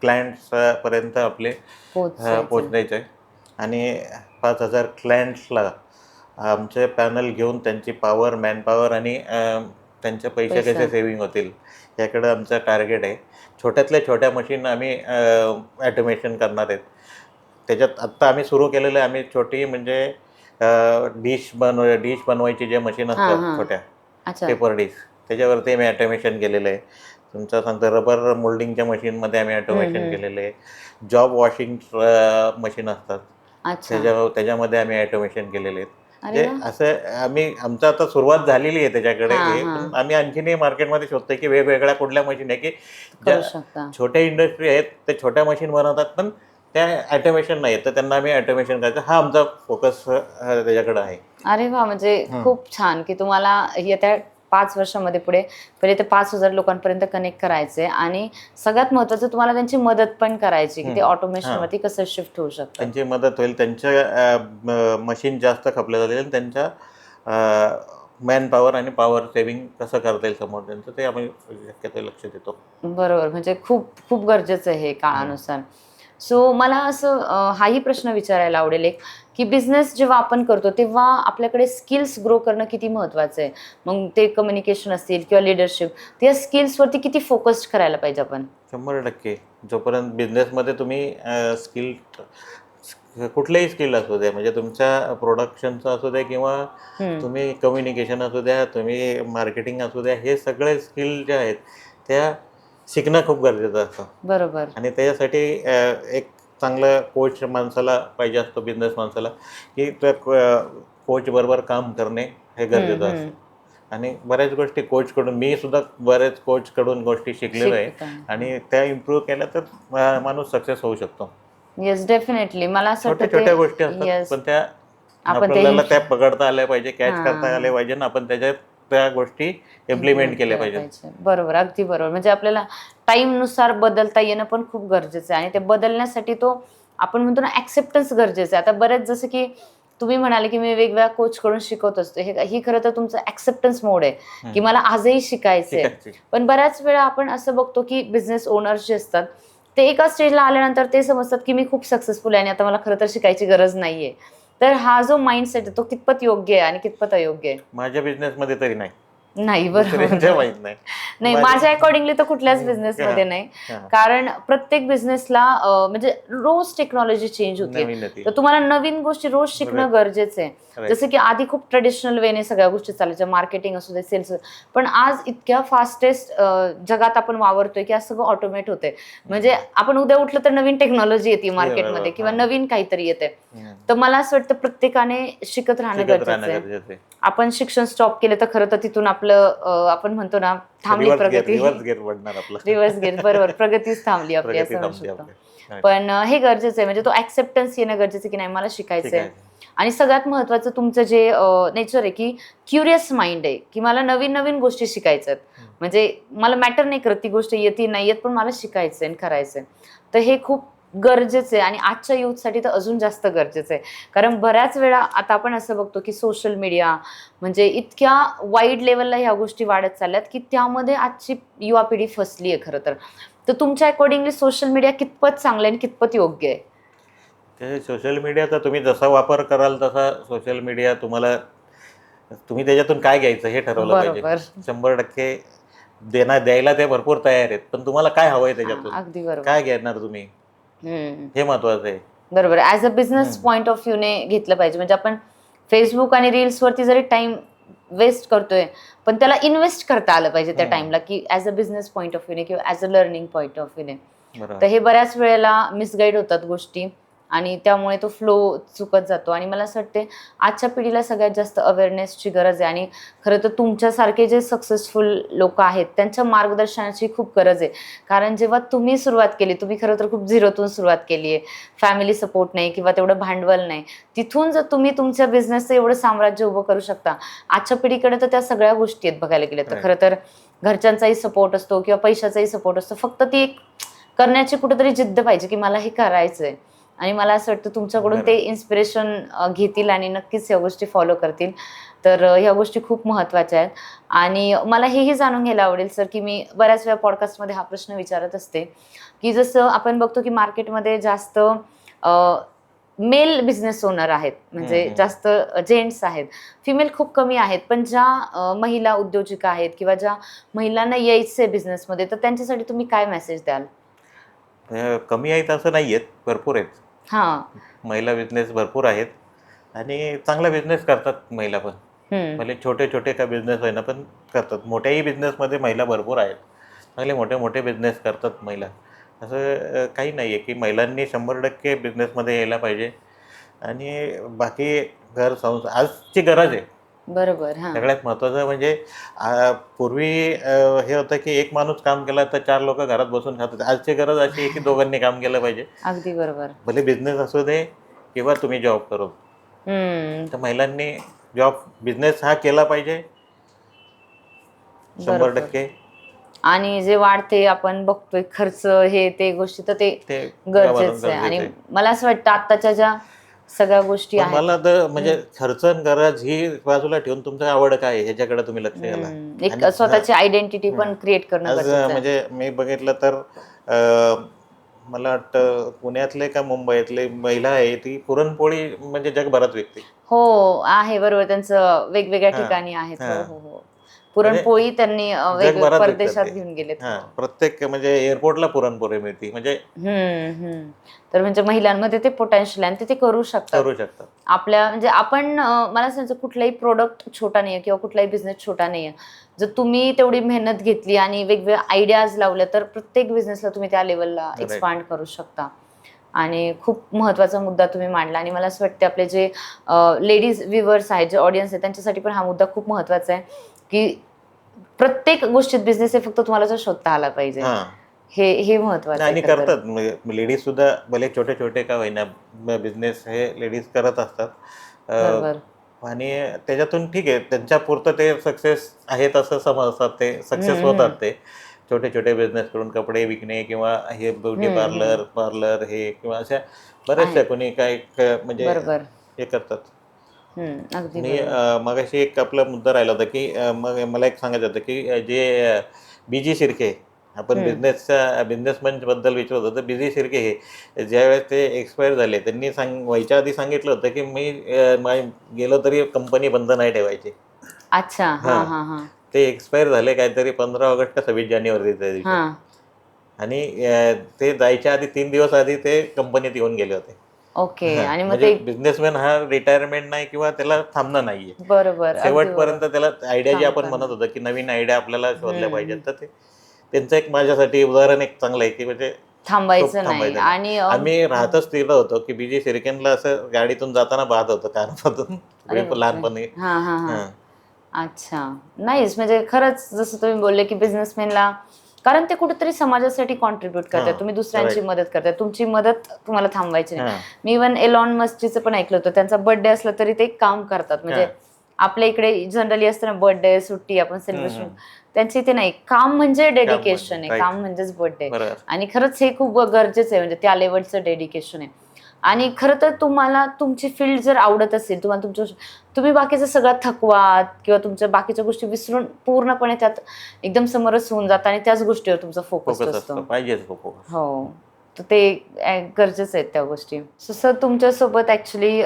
क्लायंट्सपर्यंत आपले पोहोचायचं. पोहोचायचं आहे आणि 5,000 क्लायंट्सला आमचे पॅनल घेऊन त्यांची पॉवर, मॅनपॉवर आणि त्यांचे पैसे पैसा. कसे सेव्हिंग होतील याकडं आमचं टार्गेट आहे. छोट्यातल्या छोट्या मशीन आम्ही ॲटोमेशन करणार आहेत. त्याच्यात आत्ता आम्ही सुरू केलेलं आहे. आम्ही छोटी म्हणजे डिश बनवायची जे मशीन हां, असतात हां. छोट्या अच्छा. पेपर डिश, त्याच्यावरती आम्ही ॲटोमेशन केलेलं आहे. तुमचं सांगतो रबर मोल्डिंगच्या मशीनमध्ये आम्ही ॲटोमेशन केलेलं आहे. जॉब वॉशिंग मशीन असतात, अच्छा. त्याच्यामध्ये आम्ही ॲटोमेशन केलेले आहेत. अरे म्हणजे वाह! असं आमचं आता सुरुवात झालेली आहे त्याच्याकडे हां, हे, हां. पण आम्ही आणखीनही मार्केटमध्ये शोधतोय की वेगवेगळ्या कुठल्या मशीन आहे की ज्या करू शकता. छोट्या इंडस्ट्री आहेत ते छोट्या मशीन बनवतात, पण त्या ॲटोमेशन नाही आहेत, तर त्यांना आम्ही ॲटोमेशन करायचं, हा आमचा फोकस त्याच्याकडं आहे. अरे वाह! म्हणजे खूप छान, की तुम्हाला येत्या 5 वर्षामध्ये पुढे पहिले ते 5,000 लोकांपर्यंत कनेक्ट करायचे आणि सगळ्यात महत्त्वाचं तुम्हाला त्यांची मदत पण करायची, की ते हां. ऑटोमेशनवरती कसं शिफ्ट होऊ शकतात. त्यांची मदत होईल, त्यांच्या मशीन जास्त खपल्या जातील आणि त्यांच्या मॅनपॉवर आणि पॉवर सेव्हिंग कसं करता येईल समोर त्यांचं, ते आम्ही शक्यतो लक्ष देतो. बरोबर. म्हणजे खूप खूप गरजेचं आहे हे काळानुसार. सो मला असं हाही प्रश्न विचारायला आवडेल एक, की बिझनेस जेव्हा आपण करतो तेव्हा आपल्याकडे स्किल्स ग्रो करणं किती महत्त्वाचं आहे? मग ते कम्युनिकेशन असतील किंवा लीडरशिप, त्या स्किल्सवरती किती फोकस्ड करायला पाहिजे आपण? 100% जोपर्यंत बिझनेसमध्ये तुम्ही स्किल, कुठलेही स्किल असू द्या, म्हणजे तुमच्या प्रोडक्शनचं असू द्या किंवा हं. तुम्ही कम्युनिकेशन असू द्या, तुम्ही मार्केटिंग असू द्या, हे सगळे स्किल जे आहेत त्या शिकणं खूप गरजेचं असतं. बरोबर. आणि त्याच्यासाठी एक चांगलं कोच माणसाला पाहिजे असतो, बिझनेस माणसाला, की त्या कोचबरोबर काम करणे हे गरजेचं हं. असतं. आणि बऱ्याच गोष्टी कोचकडून, मी सुद्धा बऱ्याच कोचकडून गोष्टी शिकलेलो आहे शिकता. आणि त्या इम्प्रूव्ह केल्या तर माणूस सक्सेस होऊ शकतो. Yes, definitely. मला असं वाटतं छोट्या-छोट्या गोष्टी असतात, येस. पण त्या आपण ते आपल्याला त्या पकडता आल्या पाहिजे, कॅच करता आल्या हां. पाहिजे आणि आपण त्याच्यात त्या गोष्टी इम्प्लिमेंट केल्या केलं पाहिजेत. पाहिजे. बरोबर, अगदी बरोबर. म्हणजे आपल्याला टाईमनुसार बदलता येणं पण खूप गरजेचं आहे आणि ते बदलण्यासाठी तो आपण म्हणतो ना ॲक्सेप्टन्स गरजेचं आहे. आता बऱ्याच जसं की तुम्ही म्हणाले, की मी वेगवेगळ्या कोचकडून शिकवत असतो. ही खरं तर तुमचं ॲक्सेप्टन्स मोड आहे, की मला आजही शिकायचंय. शिकायची. पण बऱ्याच वेळा आपण असं बघतो, की बिझनेस ओनर्स जे असतात, ते एका स्टेजला आल्यानंतर ते समजतात, की मी खूप सक्सेसफुल आहे आणि आता मला खरं तर शिकायची गरज नाहीये. तर हा जो माइंडसेट आहे तो कितपत योग्य आहे आणि कितपत अयोग्य आहे? माझ्या बिझनेसमध्ये तरी नाही. नाही, बरोबर. दुसऱ्यांच्या माहीत नाही. नाही, माझ्या- माझ्या अकॉर्डिंगली तर कुठल्याच बिझनेसमध्ये नाही. हां. कारण प्रत्येक बिझनेसला म्हणजे रोज टेक्नॉलॉजी चेंज होते. नवीन येते. तर तुम्हाला नवीन गोष्टी रोज शिकणं गरजेचं आहे. Right. जसं की आधी खूप ट्रेडिशनल वेने सगळ्या गोष्टी चालायच्या, मार्केटिंग असू दे, सेल्स. पण आज इतक्या फास्टेस्ट जगात आपण वावरतोय की आज सगळं ऑटोमेट होतंय. म्हणजे आपण उद्या उठलं तर नवीन टेक्नॉलॉजी येते मार्केटमध्ये किंवा नवीन काहीतरी येते. तर मला असं वाटतं प्रत्येकाने शिकत राहणं गरजेचं आहे. आपण शिक्षण स्टॉप केलं तर खरं तर तिथून आपलं आपण म्हणतो ना थांबली प्रगती. रिव्हर्स गेअर पडणार आपला. रिव्हर्स गेअर, बरोबर. प्रगतीच थांबली आपली, प्रगती असं म्हणू थांबली शकतो. आपली. पण हे गरजेचं आहे, म्हणजे तो ऍक्सेप्टन्स येणं गरजेचं आहे की नाही मला शिकायचंय. आणि सगळ्यात महत्त्वाचं तुमचं जे नेचर आहे की क्युरियस माइंड आहे, की मला नवीन नवीन गोष्टी शिकायच्या आहेत. म्हणजे मला मॅटर नाही करत ती गोष्ट येते नाही येत, पण मला शिकायचं आहे आणि करायचं आहे. तर हे खूप गरजेचं आहे आणि आजच्या यूथसाठी तर अजून जास्त गरजेचं आहे. कारण बऱ्याच वेळा आता आपण असं बघतो की सोशल मीडिया म्हणजे इतक्या वाईड लेवलला ह्या गोष्टी वाढत चालल्यात की त्यामध्ये आजची युवा पिढी फसली आहे खरं तर. तर तुमच्या अकॉर्डिंगली सोशल मीडिया कितपत चांगलं आहे आणि कितपत योग्य आहे? ते सोशल मीडियाचा तुम्ही जसा वापर कराल तसा सोशल मीडिया तुम्ही त्याच्यातून काय घ्यायचं हे ठरवलं पाहिजे. बरोबर. 100% द्यायला ते भरपूर तयार आहेत, पण तुम्हाला काय हवंय त्याच्यातून, अगदी बरोबर. काय घेणार तुम्ही, हम्म. हे महत्वाचं आहे. बरोबर. As a business point of व्ह्यूने घेतलं पाहिजे. म्हणजे आपण फेसबुक आणि रील्सवरती जरी टाइम वेस्ट करतोय, पण त्याला इन्व्हेस्ट करता आलं पाहिजे त्या टाइमला, की as a business point of व्ह्यूने किंवा as a learning point of व्ह्यूने. तर बरोबर. हे बऱ्याच वेळेला मिसगाईड होतात गोष्टी आणि त्यामुळे तो फ्लो चुकत जातो. आणि मला असं वाटते आजच्या पिढीला सगळ्यात जास्त अवेअरनेसची गरज आहे आणि खरं तर तुमच्यासारखे जे सक्सेसफुल लोक आहेत त्यांच्या मार्गदर्शनाची खूप गरज आहे. कारण जेव्हा तुम्ही सुरुवात केली, तुम्ही खरं तर खूप झिरोतून सुरुवात केली आहे. फॅमिली सपोर्ट नाही किंवा तेवढं भांडवल नाही. तिथून जर तुम्ही तुमच्या बिझनेसचं एवढं साम्राज्य उभं करू शकता, आजच्या पिढीकडे तर त्या सगळ्या गोष्टी आहेत बघायला गेल्या तर. Right. खरं तर घरच्यांचाही सपोर्ट असतो किंवा पैशाचाही सपोर्ट असतो. फक्त ती एक करण्याची कुठेतरी जिद्द पाहिजे की मला हे करायचंय. आणि मला असं वाटतं तुमच्याकडून ते इन्स्पिरेशन घेतील आणि नक्कीच ह्या गोष्टी फॉलो करतील. तर ह्या गोष्टी खूप महत्त्वाच्या आहेत. आणि मला हेही जाणून घ्यायला आवडेल सर, की मी बऱ्याच वेळा पॉडकास्टमध्ये हा प्रश्न विचारत असते, की जसं आपण बघतो की मार्केटमध्ये जास्त मेल बिझनेस ओनर आहेत, म्हणजे जास्त जेंट्स आहेत. फिमेल खूप कमी आहेत. पण ज्या महिला उद्योजिका आहेत किंवा ज्या महिलांना यायचं आहे बिझनेसमध्ये, तर त्यांच्यासाठी तुम्ही काय मेसेज द्याल? कमी आहेत असं नाही आहेत, भरपूर आहेत. हां. महिला बिझनेस भरपूर आहेत आणि चांगला बिझनेस करतात महिला पण. भले छोटे छोटे का बिझनेस आहे ना, पण करतात. मोठ्याही बिझनेसमध्ये महिला भरपूर आहेत. चांगले मोठे मोठे बिझनेस करतात महिला. असं काही नाही आहे की महिलांनी 100% बिझनेसमध्ये यायला पाहिजे. आणि बाकी आजची गरज आहे. बरोबर. हां. सगळ्यात महत्त्वाचं म्हणजे पूर्वी हे होतं की एक माणूस काम केला तर 4 लोकं घरात बसून खात होते. आजची गरज अशी आहे की दोघांनी काम केलं पाहिजे. अगदी बरोबर. भले बिझनेस असू दे किंवा तुम्ही जॉब करू. तर महिलांनी बिझनेस हा केला पाहिजे बरोबर. 100%. आणि जे वाढते आपण बघतोय खर्च हे ते गोष्टी, तर ते ते गरजेचं आहे. आणि मला असं वाटतं आत्ताच्या ज्या सगळ्या गोष्टी पण आहेत. मला तर म्हणजे खर्च आणि गरज ही बाजूला ठेवून तुमचं आवड काय आहे ह्याच्याकडे तुम्ही लक्ष द्यायला. एक स्वतःची आयडेंटिटी पण क्रिएट करणं आज गरजेचं आहे. म्हणजे मी बघितलं तर मला वाटतं पुण्यातले का मुंबईतले महिला आहे ती पुरणपोळी म्हणजे जगभरात विकते. हो, आहे बरोबर. त्यांचं वेगवेगळ्या हां, ठिकाणी आहेत. हो, हां. हो, हो. पुरणपोळी त्यांनी वेगवेगळ्या जगभरात विकतात परदेशात ते. घेऊन गेलेत. हां, प्रत्येक म्हणजे एअरपोर्टला पुरणपोळी मिळते म्हणजे तर म्हणजे महिलांमध्ये ते पोटेन्शियल आहे आणि ते करू शकतात. करू शकतात. आपल्या म्हणजे आपण मला सांगायचं कुठलाही प्रोडक्ट छोटा नाहीये किंवा कुठलाही बिझनेस छोटा नाहीये. जर तुम्ही तेवढी मेहनत घेतली आणि वेगवेगळ्या आयडियाज लावल्या, तर प्रत्येक बिझनेसला तुम्ही त्या लेवलला Right. एक्सपांड करू शकता. आणि खूप महत्त्वाचा मुद्दा तुम्ही मांडला. आणि मला असं वाटतं आपले जे लेडीज व्ह्यूअर्स आहेत, जे ऑडियन्स आहे, त्यांच्यासाठी पण हा मुद्दा खूप महत्त्वाचा आहे, की प्रत्येक गोष्टीत बिझनेस आहे, फक्त तुम्हाला जर शोधता आला पाहिजे. हां. हे महत्त्वाचं आहे आणि खरं तर. करतात लेडीज सुद्धा भले छोटे छोटे का होईना बिझनेस हे लेडीज करत असतात. बरोबर. आणि त्याच्यातून ठीक आहे त्यांच्यापुरतं ते सक्सेस आहेत असं समजतात, ते सक्सेस होतात. ते छोटे छोटे बिझनेस करून कपडे विकणे किंवा हे ब्युटी पार्लर हे किंवा अशा बऱ्याचशा कोणी काय म्हणजे बरोबर. हे करतात. अगदी आणि बरोबर. मगाशी एक आपला मुद्दा राहिला होता की मग मला एक सांगायचं होतं की जे BG शिर्के, आपण बिझनेसमॅनबद्दल विचारत होतो. BG शिर्के हे ज्यावेळेस ते एक्सपायर झाले त्यांनी व्हायच्या आधी सांगितलं होतं की मी गेलो तरी कंपनी बंद नाही ठेवायची. अच्छा. हां. हां, हां, हां. ते एक्सपायर झाले काहीतरी 15 ऑगस्ट का 26 जानेवारी त्या दिवशी. हां. आणि ते जायच्या आधी 3 दिवस आधी ते कंपनीत येऊन गेले होते. ओके. हां, आणि मग म्हणजे ते बिझनेसमॅन हा रिटायरमेंट नाही किंवा त्याला थांबणं नाहीये. बरोबर. अगदी शेवटपर्यंत बरोबर. त्याला आयडिया जी काम आपण करणं. म्हणत होतो की नवीन आयडिया आपल्याला शोधल्या पाहिजेत, तर ते त्यांचं एक माझ्यासाठी उदाहरण एक चांगलं आहे की म्हणजे खूप थांबायचं नाही. थांबायचं नाही. आणि आम्ही राहतच तिथं होतो की BG शिर्केला असं गाडीतून जाताना पाहत होतो कारमधून अरे बापरे! लहानपणी. हां, हां, हां. हां. अच्छा. नाईस. म्हणजे खरंच जसं तुम्ही बोलले, की बिझनेसमॅनला कारण ते कुठेतरी समाजासाठी कॉन्ट्रीब्युट करतात, हा, तुम्ही दुसऱ्यांची right. मदत करताय, तुमची मदत तुम्हाला थांबवायची नाही. हा, मी इव्हन एलॉन मस्कचं पण ऐकलं होतं, त्यांचा बर्थडे असला तरी ते काम करतात. म्हणजे हा. आपल्या इकडे जनरली असतं ना बर्थडे सुट्टी आपण सेलिब्रेशन, त्यांची ते नाही, काम म्हणजे डेडिकेशन आहे, right. काम म्हणजेच बर्थडे. बरोबर. आणि खरंच हे खूप गरजेचं आहे, म्हणजे त्या लेवलचं डेडिकेशन आहे. आणि खरं तर तुम्हाला तुमची फील्ड जर आवडत असेल, तुम्हाला तुम्ही बाकीचा सगळा थकवा किंवा तुमच्या बाकीच्या गोष्टी विसरून पूर्णपणे त्यात एकदम समरस होऊन जाता आणि त्याच गोष्टीवर तुमचा फोकस फोकस असतो. असतो, पाहिजेच फोकस. हो, तर ते गरजेचं आहेत त्या गोष्टी. सो सर, तुमच्यासोबत ॲक्च्युली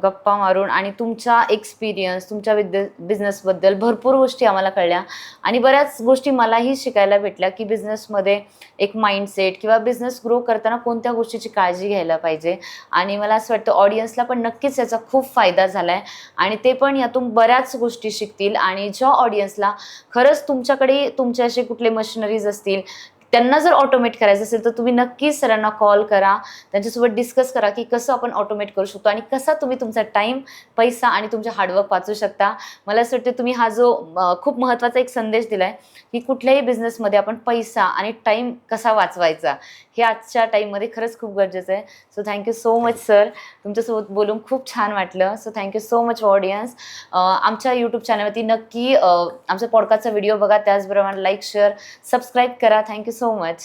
गप्पा मारून आणि तुमचा एक्सपिरियन्स, तुमच्या बिझनेसबद्दल भरपूर गोष्टी आम्हाला कळल्या आणि बऱ्याच गोष्टी मलाही शिकायला भेटल्या की बिझनेसमध्ये एक माइंडसेट किंवा बिझनेस ग्रो करताना कोणत्या गोष्टीची काळजी घ्यायला पाहिजे. आणि मला असं वाटतं ऑडियन्सला पण नक्कीच याचा खूप फायदा झाला आहे आणि ते पण यातून बऱ्याच गोष्टी शिकतील. आणि ज्या ऑडियन्सला खरंच तुमच्याकडे तुमचे असे कुठले मशिनरीज असतील, त्यांना जर ऑटोमेट करायचं असेल तर तुम्ही नक्कीच सरांना कॉल करा, त्यांच्यासोबत डिस्कस करा की कसं आपण ऑटोमेट करू शकतो आणि कसा तुम्ही तुमचा टाईम, पैसा आणि तुमचे हार्डवर्क वाचू शकता. मला असं वाटतं तुम्ही हा जो खूप महत्त्वाचा एक संदेश दिला आहे की कुठल्याही बिझनेसमध्ये आपण पैसा आणि टाईम कसा वाचवायचा हे आजच्या टाईममध्ये खरंच खूप गरजेचं आहे. So thank you so much sir, तुमच्यासोबत बोलून खूप छान वाटलं. So thank you so much audience. आमच्या यूट्यूब चॅनलवरती नक्की आमच्या पॉडकास्टचा व्हिडिओ बघा, त्याचप्रमाणे लाईक, शेअर, सबस्क्राईब करा. Thank you so much.